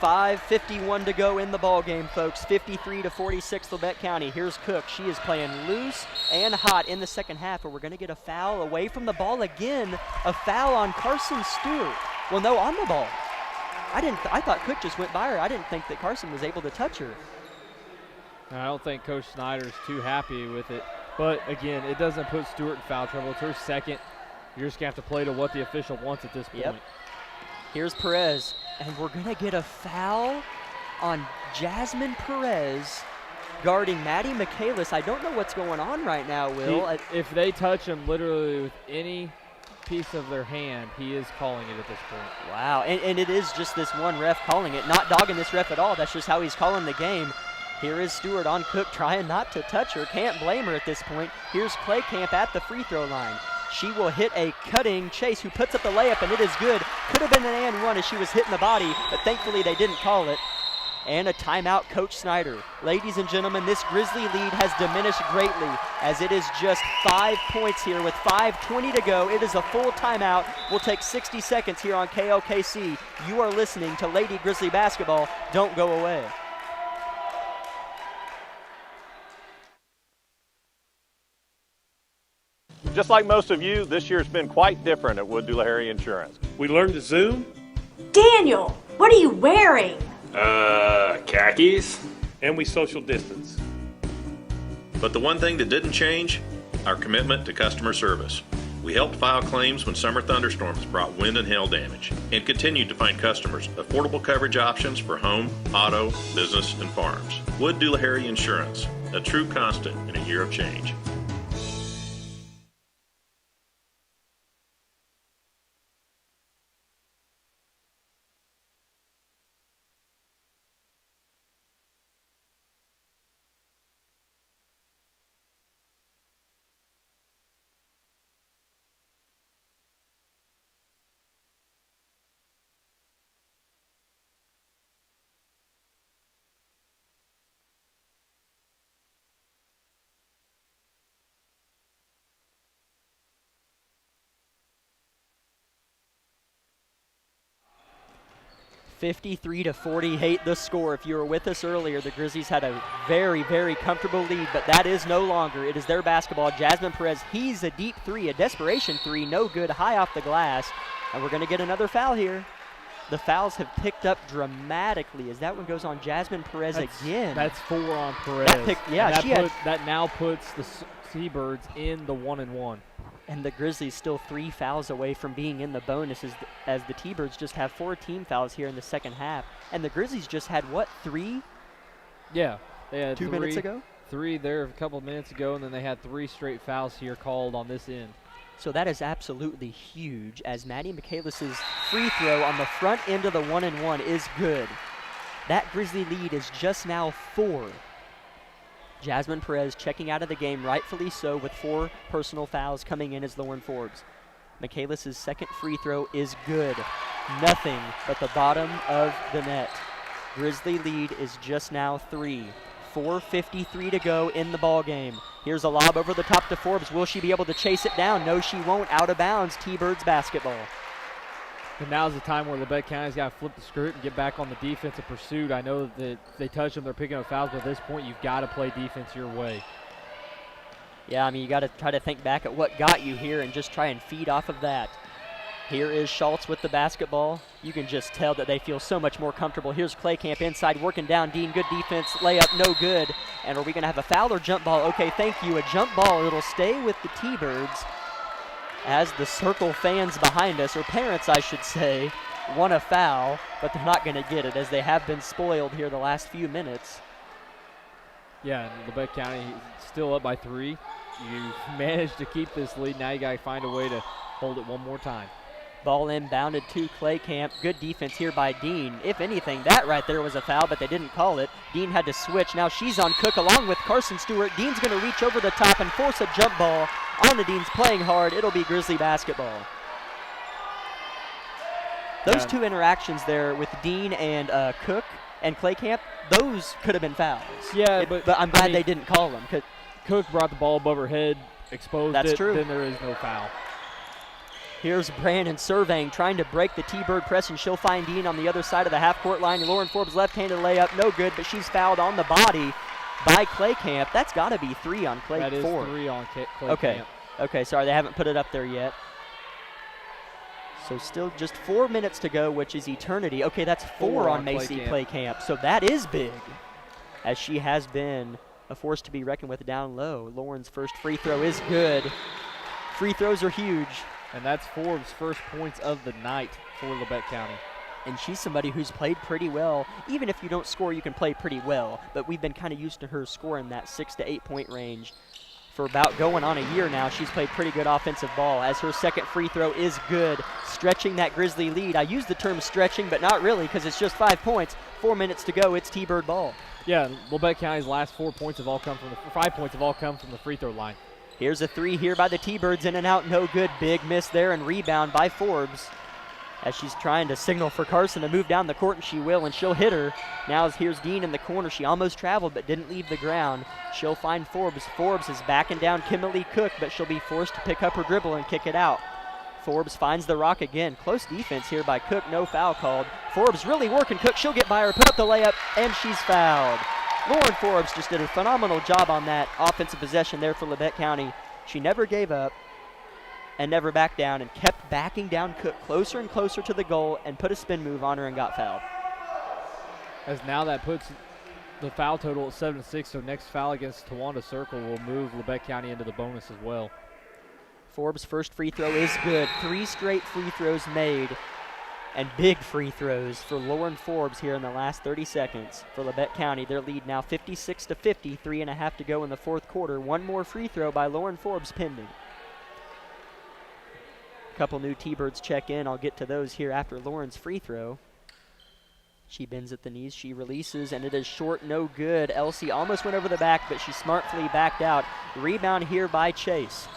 5:51 to go in the ball game, folks. 53-46 Labette County. Here's Cook. She is playing loose and hot in the second half, but we're going to get a foul away from the ball again. A foul on Carson Stewart. Well, no, on the ball. I thought Cook just went by her. I didn't think that Carson was able to touch her. I don't think Coach Snyder's too happy with it. But, again, it doesn't put Stewart in foul trouble. It's her second. You're just going to have to play to what the official wants at this point. Yep. Here's Perez, and we're going to get a foul on Jasmine Perez guarding Maddie Michaelis. I don't know what's going on right now, Will. If they touch him literally with any piece of their hand, he is calling it at this point. Wow, and it is just this one ref calling it. Not dogging this ref at all. That's just how he's calling the game. Here is Stewart on Cook trying not to touch her. Can't blame her at this point. Here's Clay Camp at the free throw line. She will hit a cutting Chase, who puts up the layup, and it is good. Could have been an and one as she was hitting the body, but thankfully they didn't call it. And a timeout, Coach Snyder. Ladies and gentlemen, this Grizzly lead has diminished greatly as it is just 5 points here with 5:20 to go. It is a full timeout. We'll take 60 seconds here on KLKC. You are listening to Lady Grizzly Basketball. Don't go away. Just like most of you, this year's been quite different at Wood Doolahary Insurance. We learned to Zoom. Daniel, what are you wearing? Khakis. And we social distance. But the one thing that didn't change, our commitment to customer service. We helped file claims when summer thunderstorms brought wind and hail damage, and continued to find customers affordable coverage options for home, auto, business, and farms. Wood Doolahary Insurance, a true constant in a year of change. (53-48) the score. If you were with us earlier, the Grizzlies had a very, very comfortable lead, but that is no longer. It is their basketball. Jasmine Perez, he's a deep three, a desperation three, no good, high off the glass. And we're going to get another foul here. The fouls have picked up dramatically as that one goes on Jasmine Perez again. That's 4 on Perez. That now puts the Seabirds in the 1-and-1. And the Grizzlies still 3 fouls away from being in the bonus as the T-Birds just have 4 team fouls here in the second half. And the Grizzlies just had, what, 3? Yeah. They had 2 minutes ago? 3 there a couple of minutes ago, and then they had 3 straight fouls here called on this end. So that is absolutely huge as Maddie Michaelis' free throw on the front end of the 1-and-1 is good. That Grizzly lead is just now 4. Jasmine Perez checking out of the game, rightfully so, with 4 personal fouls coming in as Lauren Forbes. Michaelis' second free throw is good. Nothing but the bottom of the net. Grizzly lead is just now 3. 4:53 to go in the ball game. Here's a lob over the top to Forbes. Will she be able to chase it down? No, she won't. Out of bounds. T-Birds basketball. And now's the time where Labette County's got to flip the script and get back on the defensive pursuit. I know that if they touch them, they're picking up fouls, but at this point, you've got to play defense your way. Yeah, I mean, you got to try to think back at what got you here and just try and feed off of that. Here is Schultz with the basketball. You can just tell that they feel so much more comfortable. Here's Claycamp inside, working down Dean. Good defense, layup, no good. And are we going to have a foul or jump ball? Okay, thank you. A jump ball. It'll stay with the T-Birds as the Circle fans behind us, or parents, I should say, want a foul, but they're not going to get it as they have been spoiled here the last few minutes. Yeah, and Labette County still up by 3. You've managed to keep this lead. Now you got to find a way to hold it one more time. Ball inbounded to Claycamp. Good defense here by Dean. If anything, that right there was a foul, but they didn't call it. Dean had to switch. Now she's on Cook along with Carson Stewart. Dean's going to reach over the top and force a jump ball on the Deans, playing hard. It'll be Grizzly basketball. Those two interactions there with Dean and Cook and Claycamp, those could have been fouls. Yeah, but I'm glad they didn't call them. Cook brought the ball above her head, exposed That's it, true. Then there is no foul. Here's Brandon surveying, trying to break the T-Bird press, and she'll find Dean on the other side of the half-court line. Lauren Forbes left-handed layup, no good, but she's fouled on the body by Claycamp. That's got to be 3 on Clay. That is 4. 3 on Claycamp. Okay, sorry, they haven't put it up there yet. So still just 4 minutes to go, which is eternity. Okay, that's 4 on Macy Claycamp. So that is big, as she has been a force to be reckoned with down low. Lauren's first free throw is good. Free throws are huge. And that's Forbes' first points of the night for Labette County. And she's somebody who's played pretty well. Even if you don't score, you can play pretty well. But we've been kind of used to her scoring that 6 to 8 point range for about going on a year now. She's played pretty good offensive ball, as her second free throw is good, stretching that Grizzly lead. I use the term stretching, but not really, because it's just 5 points. 4 minutes to go. It's T-Bird ball. Yeah, Labette County's last 5 points have all come from the free throw line. Here's a 3 here by the T-Birds, in and out, no good. Big miss there, and rebound by Forbes as she's trying to signal for Carson to move down the court, and she will, and she'll hit her. Now here's Dean in the corner. She almost traveled but didn't leave the ground. She'll find Forbes. Forbes is backing down Kimberly Cook, but she'll be forced to pick up her dribble and kick it out. Forbes finds the rock again. Close defense here by Cook, no foul called. Forbes really working Cook. She'll get by her, put up the layup, and she's fouled. Lauren Forbes just did a phenomenal job on that offensive possession there for Labette County. She never gave up and never backed down and kept backing down Cook closer and closer to the goal and put a spin move on her and got fouled. As now that puts the foul total at 7-6, so next foul against Tawanda Circle will move Labette County into the bonus as well. Forbes' first free throw is good. 3 straight free throws made. And big free throws for Lauren Forbes here in the last 30 seconds for Labette County. Their lead now 56 to 50, 3.5 to go in the fourth quarter. One more free throw by Lauren Forbes pending. A couple new T-Birds check in. I'll get to those here after Lauren's free throw. She bends at the knees, she releases, and it is short, no good. Elsie almost went over the back, but she smartly backed out. Rebound here by Chase.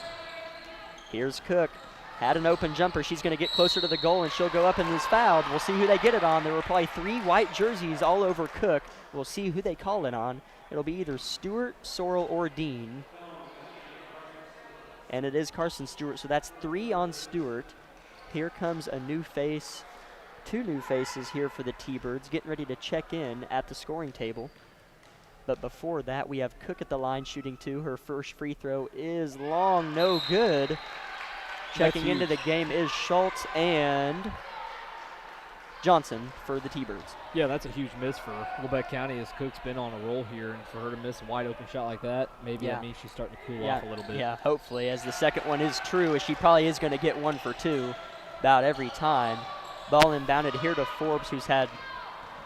Here's Cook. Had an open jumper. She's going to get closer to the goal, and she'll go up and is fouled. We'll see who they get it on. There were probably 3 white jerseys all over Cook. We'll see who they call it on. It'll be either Stewart, Sorrell, or Dean. And it is Carson Stewart, so that's 3 on Stewart. Here comes a new face. 2 new faces here for the T-Birds, getting ready to check in at the scoring table. But before that, we have Cook at the line shooting 2. Her first free throw is long, no good. Checking into the game is Schultz and Johnson for the T-Birds. Yeah, that's a huge miss for Labette County, as Cook's been on a roll here, and for her to miss a wide open shot like that, maybe that means she's starting to cool off a little bit. Yeah, hopefully, as the second one is true, as she probably is going to get 1 for 2 about every time. Ball inbounded here to Forbes, who's had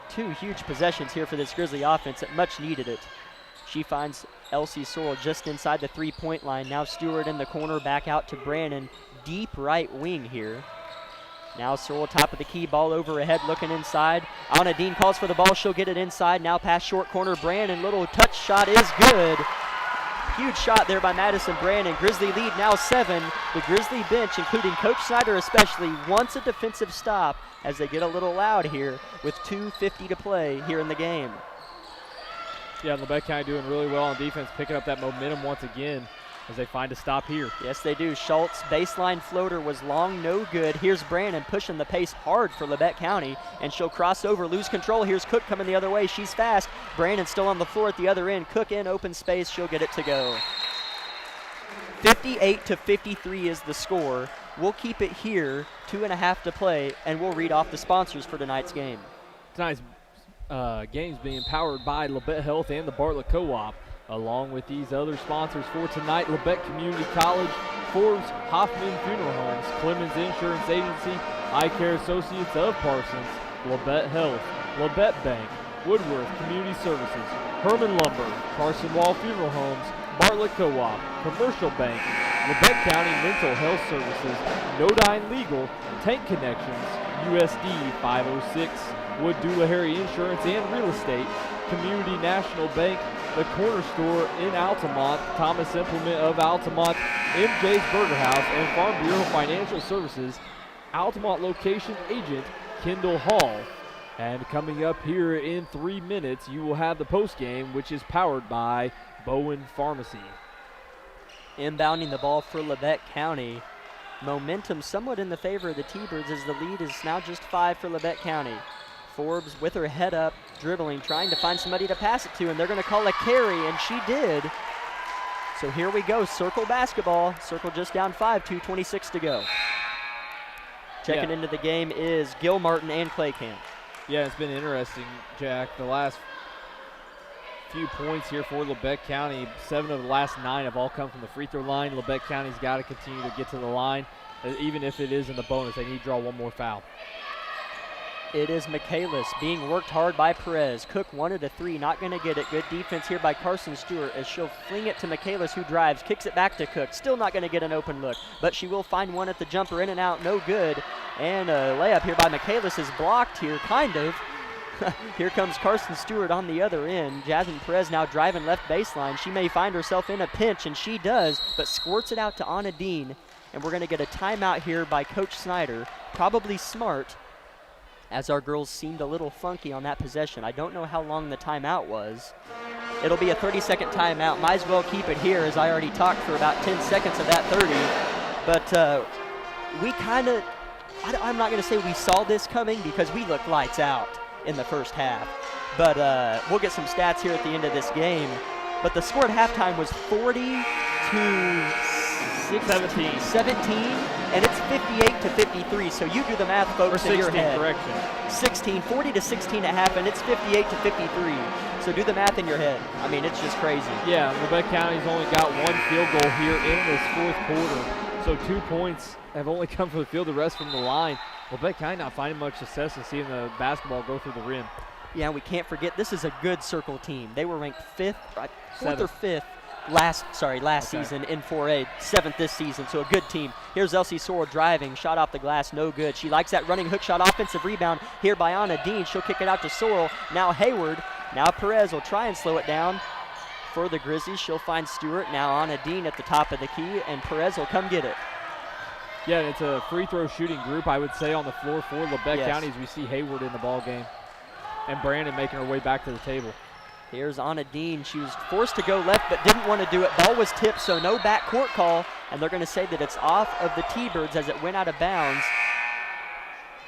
2 huge possessions here for this Grizzly offense that much needed it. She finds Elsie Sorrell just inside the 3-point line. Now Stewart in the corner, back out to Brannon. Deep right wing here. Now Sorrell top of the key, ball overhead, looking inside. Anna Dean calls for the ball, she'll get it inside. Now pass short corner, Brannon, little touch shot is good. Huge shot there by Madison Brannon. Grizzly lead now 7. The Grizzly bench, including Coach Snyder especially, wants a defensive stop as they get a little loud here with 2:50 to play here in the game. Yeah, Labette County doing really well on defense, picking up that momentum once again as they find a stop here. Yes, they do. Schultz, baseline floater was long, no good. Here's Brandon pushing the pace hard for Labette County, and she'll cross over, lose control. Here's Cook coming the other way. She's fast. Brandon still on the floor at the other end. Cook in open space. She'll get it to go. 58-53 is the score. We'll keep it here, 2.5 to play, and we'll read off the sponsors for tonight's game. Tonight's game's being powered by Labette Health and the Bartlett Co-op. Along with these other sponsors for tonight, Labette Community College, Forbes, Hoffman Funeral Homes, Clemens Insurance Agency, Eye Care Associates of Parsons, Labette Health, Labette Bank, Woodworth Community Services, Herman Lumber, Carson Wall Funeral Homes, Bartlett Co-op, Commercial Bank, Labette County Mental Health Services, Nodine Legal, Tank Connections, USD 506, Wood Doolahary Insurance and Real Estate, Community National Bank, The Corner Store in Altamont, Thomas Implement of Altamont, MJ's Burger House, and Farm Bureau Financial Services, Altamont location agent Kendall Hall. And coming up here in 3 minutes, you will have the post game, which is powered by Bowen Pharmacy. Inbounding the ball for Labette County. Momentum somewhat in the favor of the T-Birds as the lead is now just 5 for Labette County. Forbes with her head up, dribbling, trying to find somebody to pass it to, and they're going to call a carry, and she did. So here we go, Circle basketball. Circle just down 5, 2:26 to go. Checking into the game is Gil Martin and Clay Camp. Yeah, it's been interesting, Jack. The last few points here for Labette County, 7 of the last 9 have all come from the free throw line. Labette County's got to continue to get to the line. Even if it is in the bonus, they need to draw one more foul. It is Michaelis being worked hard by Perez. Cook wanted a 3, not going to get it. Good defense here by Carson Stewart as she'll fling it to Michaelis, who drives, kicks it back to Cook. Still not going to get an open look, but she will find one at the jumper, in and out, no good. And a layup here by Michaelis is blocked here, kind of. Here comes Carson Stewart on the other end. Jasmine Perez now driving left baseline. She may find herself in a pinch, and she does, but squirts it out to Anna Dean. And we're going to get a timeout here by Coach Snyder. Probably smart, as our girls seemed a little funky on that possession. I don't know how long the timeout was. It'll be a 30-second timeout. Might as well keep it here, as I already talked for about 10 seconds of that 30. But we kind of, I'm not going to say we saw this coming because we looked lights out in the first half. But we'll get some stats here at the end of this game. But the score at halftime was 40-17, and it's 58-53. So you do the math, folks, in your head. Correction. 40-16 at half, and it's 58-53. So do the math in your head. I mean, it's just crazy. Yeah, Labette County's only got 1 field goal here in this fourth quarter. So 2 points have only come from the field, the rest from the line. Labette County not finding much success in seeing the basketball go through the rim. Yeah, we can't forget this is a good Circle team. They were ranked 4th or 5th last season in 4A, 7th this season, so a good team. Here's Elsie Sorrell driving, shot off the glass, no good. She likes that running hook shot, offensive rebound here by Anna Dean. She'll kick it out to Sorrell. Now Hayward. Now Perez will try and slow it down for the Grizzlies. She'll find Stewart. Now Anna Dean at the top of the key, and Perez will come get it. Yeah, it's a free throw shooting group, I would say, on the floor for Labette County as we see Hayward in the ball game. And Brandon making her way back to the table. Here's Anna Dean. She was forced to go left but didn't want to do it. Ball was tipped, so no backcourt call. And they're going to say that it's off of the T-Birds as it went out of bounds.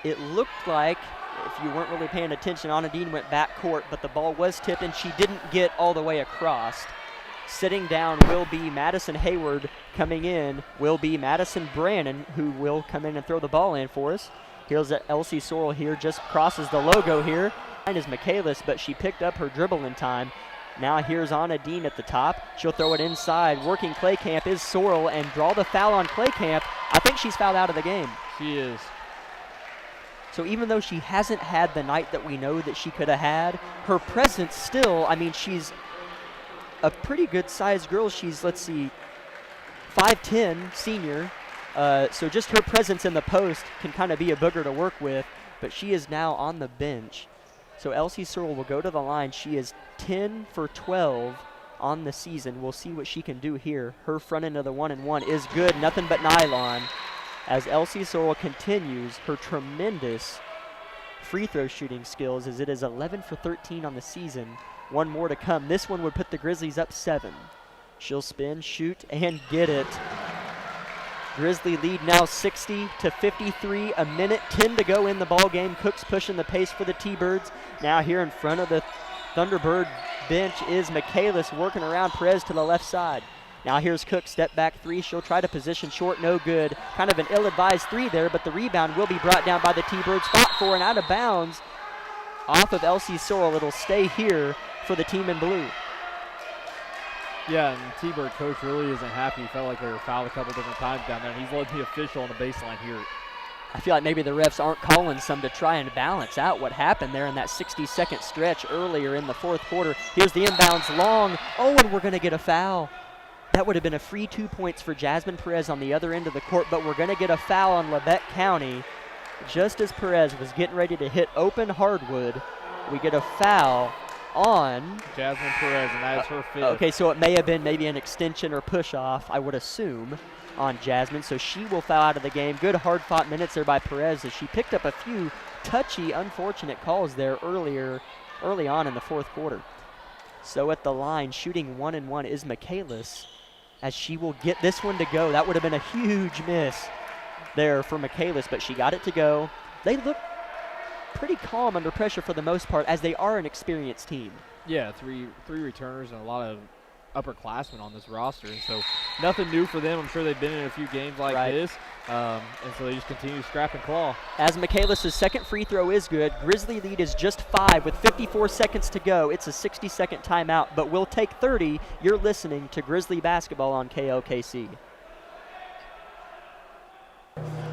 It looked like, if you weren't really paying attention, Anna Dean went backcourt, but the ball was tipped and she didn't get all the way across. Sitting down will be Madison Hayward. Coming in will be Madison Brannon, who will come in and throw the ball in for us. Here's Elsie Sorrell here, just crosses the logo here. Mine is Michaelis, but she picked up her dribble in time. Now here's Anna Dean at the top. She'll throw it inside. Working Clay Camp is Sorrell and draw the foul on Clay Camp. I think she's fouled out of the game. She is. So even though she hasn't had the night that we know that she could have had, her presence still, I mean, she's a pretty good sized girl. She's, let's see, 5'10", senior. So just her presence in the post can kind of be a booger to work with, but she is now on the bench. So Elsie Sorrell will go to the line. She is 10 for 12 on the season. We'll see what she can do here. Her front end of the 1-and-1 is good, nothing but nylon. As Elsie Sorrell continues her tremendous free throw shooting skills, as it is 11 for 13 on the season. One more to come. This one would put the Grizzlies up 7. She'll spin, shoot, and get it. Grizzly lead now 60-53. A minute 10 to go in the ball game. Cook's pushing the pace for the T-Birds. Now here in front of the Thunderbird bench is Michaelis working around Perez to the left side. Now here's Cook, step back 3. She'll try to position short, no good. Kind of an ill-advised 3 there, but the rebound will be brought down by the T-Birds. Fought for and out of bounds off of LC Sorrell. It'll stay here for the team in blue. Yeah, and the T-Bird coach really isn't happy. He felt like they were fouled a couple different times down there, and he's led the official on the baseline here. I feel like maybe the refs aren't calling some to try and balance out what happened there in that 60-second stretch earlier in the fourth quarter. Here's the inbounds long. Oh, and we're going to get a foul. That would have been a free 2 points for Jasmine Perez on the other end of the court, but we're going to get a foul on Labette County. Just as Perez was getting ready to hit open hardwood, we get a foul on Jasmine Perez, and that is her fifth. Okay, so it may have been maybe an extension or push-off, I would assume, on Jasmine. So she will foul out of the game. Good hard-fought minutes there by Perez as she picked up a few touchy, unfortunate calls there early on in the fourth quarter. So at the line, shooting 1-1 is Michaelis as she will get this one to go. That would have been a huge miss there for Michaelis, but she got it to go. They look pretty calm under pressure for the most part, as they are an experienced team. Yeah, three returners and a lot of upperclassmen on this roster, and so nothing new for them. I'm sure they've been in a few games like this, and so they just continue to scrap and claw. As Michaelis' second free throw is good, Grizzly lead is just 5 with 54 seconds to go. It's a 60-second timeout, but we'll take 30. You're listening to Grizzly basketball on KLKC.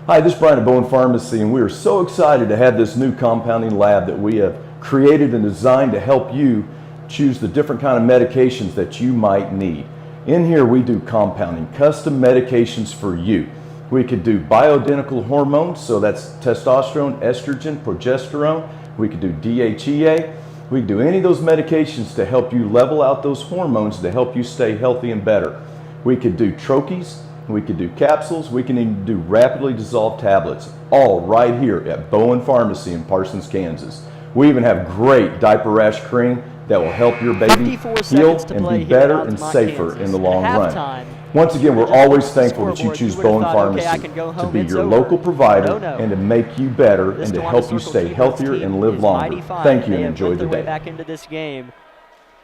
Hi, this is Brian at Bowen Pharmacy, and we are so excited to have this new compounding lab that we have created and designed to help you choose the different kind of medications that you might need. In here we do compounding, custom medications for you. We could do bioidentical hormones, so that's testosterone, estrogen, progesterone. We could do DHEA. We could do any of those medications to help you level out those hormones to help you stay healthy and better. We could do troches. We could do capsules. We can even do rapidly dissolved tablets, all right here at Bowen Pharmacy in Parsons, Kansas. We even have great diaper rash cream that will help your baby heal and be better and safer in the long run. Once again, we're always thankful that you choose Bowen Pharmacy to be your local provider and to make you better and to help you stay healthier and live longer. Thank you and enjoy the day. Back into this game.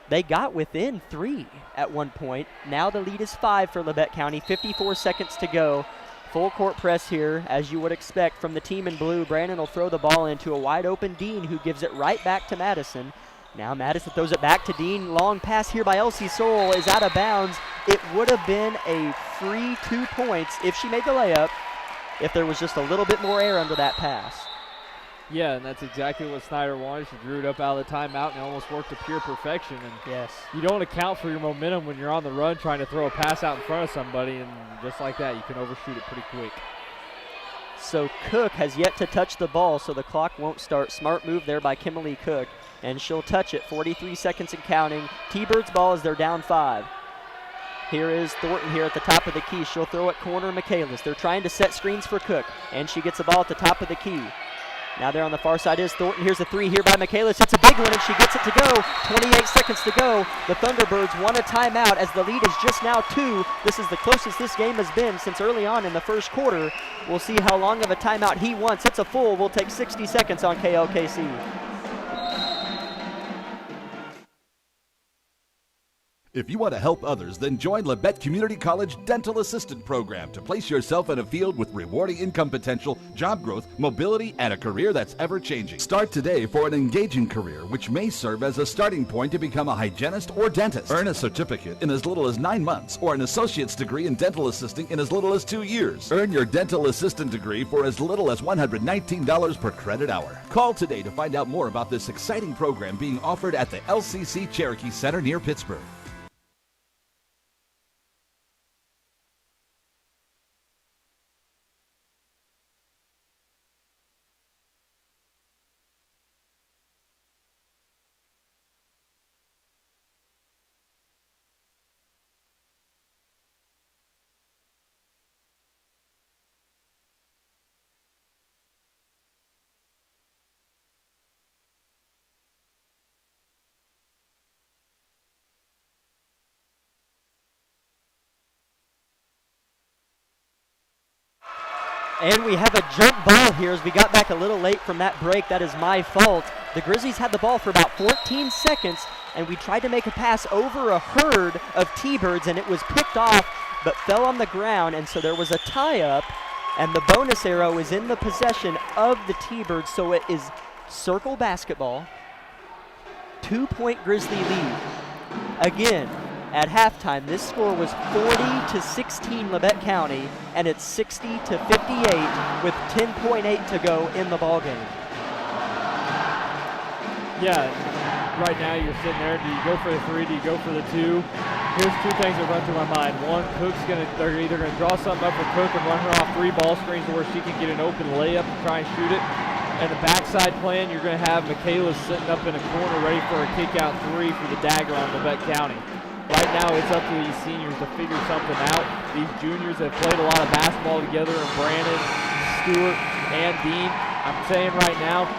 They got within 3 at one point. Now the lead is 5 for Labette County. 54 seconds to go. Full court press here, as you would expect from the team in blue. Brandon will throw the ball into a wide open Dean, who gives it right back to Madison. Now Madison throws it back to Dean. Long pass here by LC Sorrell is out of bounds. It would have been a free 2 points if she made the layup, if there was just a little bit more air under that pass. Yeah, and that's exactly what Snyder wanted. She drew it up out of the timeout and almost worked to pure perfection. And yes, you don't account for your momentum when you're on the run trying to throw a pass out in front of somebody, and just like that, you can overshoot it pretty quick. So Cook has yet to touch the ball, so the clock won't start. Smart move there by Kimberly Cook, and she'll touch it. 43 seconds and counting. T-Birds ball as they're down 5. Here is Thornton here at the top of the key. She'll throw it corner Michaelis. They're trying to set screens for Cook, and she gets the ball at the top of the key. Now there on the far side is Thornton. Here's a 3 here by Michaelis. It's a big one, and she gets it to go. 28 seconds to go. The Thunderbirds want a timeout as the lead is just now 2. This is the closest this game has been since early on in the first quarter. We'll see how long of a timeout he wants. It's a full. We'll take 60 seconds on KLKC. If you want to help others, then join Labette Community College Dental Assistant Program to place yourself in a field with rewarding income potential, job growth, mobility, and a career that's ever-changing. Start today for an engaging career, which may serve as a starting point to become a hygienist or dentist. Earn a certificate in as little as 9 months or an associate's degree in dental assisting in as little as 2 years. Earn your dental assistant degree for as little as $119 per credit hour. Call today to find out more about this exciting program being offered at the LCC Cherokee Center near Pittsburgh. And we have a jump ball here as we got back a little late from that break. That is my fault. The Grizzlies had the ball for about 14 seconds, and we tried to make a pass over a herd of T-Birds, and it was picked off but fell on the ground, and so there was a tie-up, and the bonus arrow is in the possession of the T-Birds, so it is circle basketball, 2-point Grizzly lead. Again, at halftime, this score was 40-16 Labette County, and it's 60-58 with 10.8 to go in the ballgame. Yeah, right now you're sitting there. Do you go for the 3? Do you go for the 2? Here's 2 things that run through my mind. One, they're either going to draw something up for Cook and run her off 3 ball screens where she can get an open layup and try and shoot it. And the backside plan, you're going to have Michaela sitting up in a corner ready for a kick-out 3 for the dagger on Labette County. Right now, it's up to these seniors to figure something out. These juniors have played a lot of basketball together, and Brandon, Stewart, and Dean. I'm saying right now,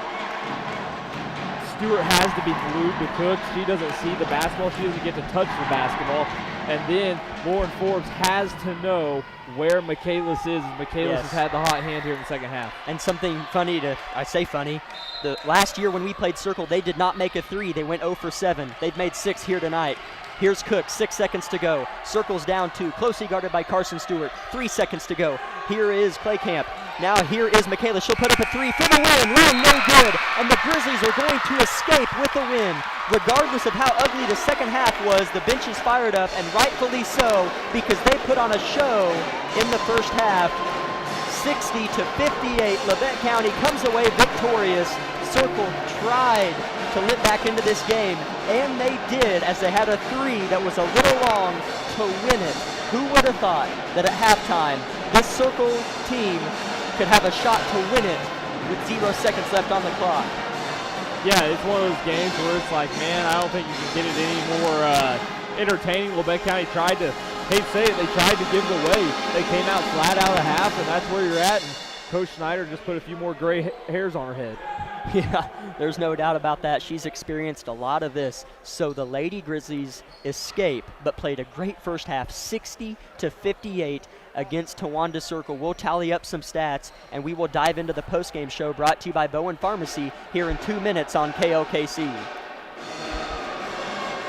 Stewart has to be glued to Cook. She doesn't see the basketball. She doesn't get to touch the basketball. And then Lauren Forbes has to know where Michaelis is. Michaelis has had the hot hand here in the second half. And something funny I say funny, the last year when we played Circle, they did not make a 3. They went 0 for 7. They've made 6 here tonight. Here's Cook, 6 seconds to go. Circle's down 2, closely guarded by Carson Stewart. 3 seconds to go. Here is Claycamp. Now here is Michaela. She'll put up a 3 for the win. Long, no good. And the Grizzlies are going to escape with the win. Regardless of how ugly the second half was, the bench is fired up, and rightfully so, because they put on a show in the first half. 60-58, Labette County comes away victorious. Circle tried to lit back into this game, and they did, as they had a 3 that was a little long to win it. Who would have thought that at halftime, this Circle team could have a shot to win it with 0 seconds left on the clock? Yeah, it's one of those games where it's like, man, I don't think you can get it any more entertaining. Labette County tried to, hate to say it, they tried to give it away. They came out flat out of half, and that's where you're at. And Coach Schneider just put a few more gray hairs on her head. Yeah, there's no doubt about that. She's experienced a lot of this. So the Lady Grizzlies escape, but played a great first half, 60-58 against Towanda Circle. We'll tally up some stats, and we will dive into the postgame show brought to you by Bowen Pharmacy here in 2 minutes on KLKC.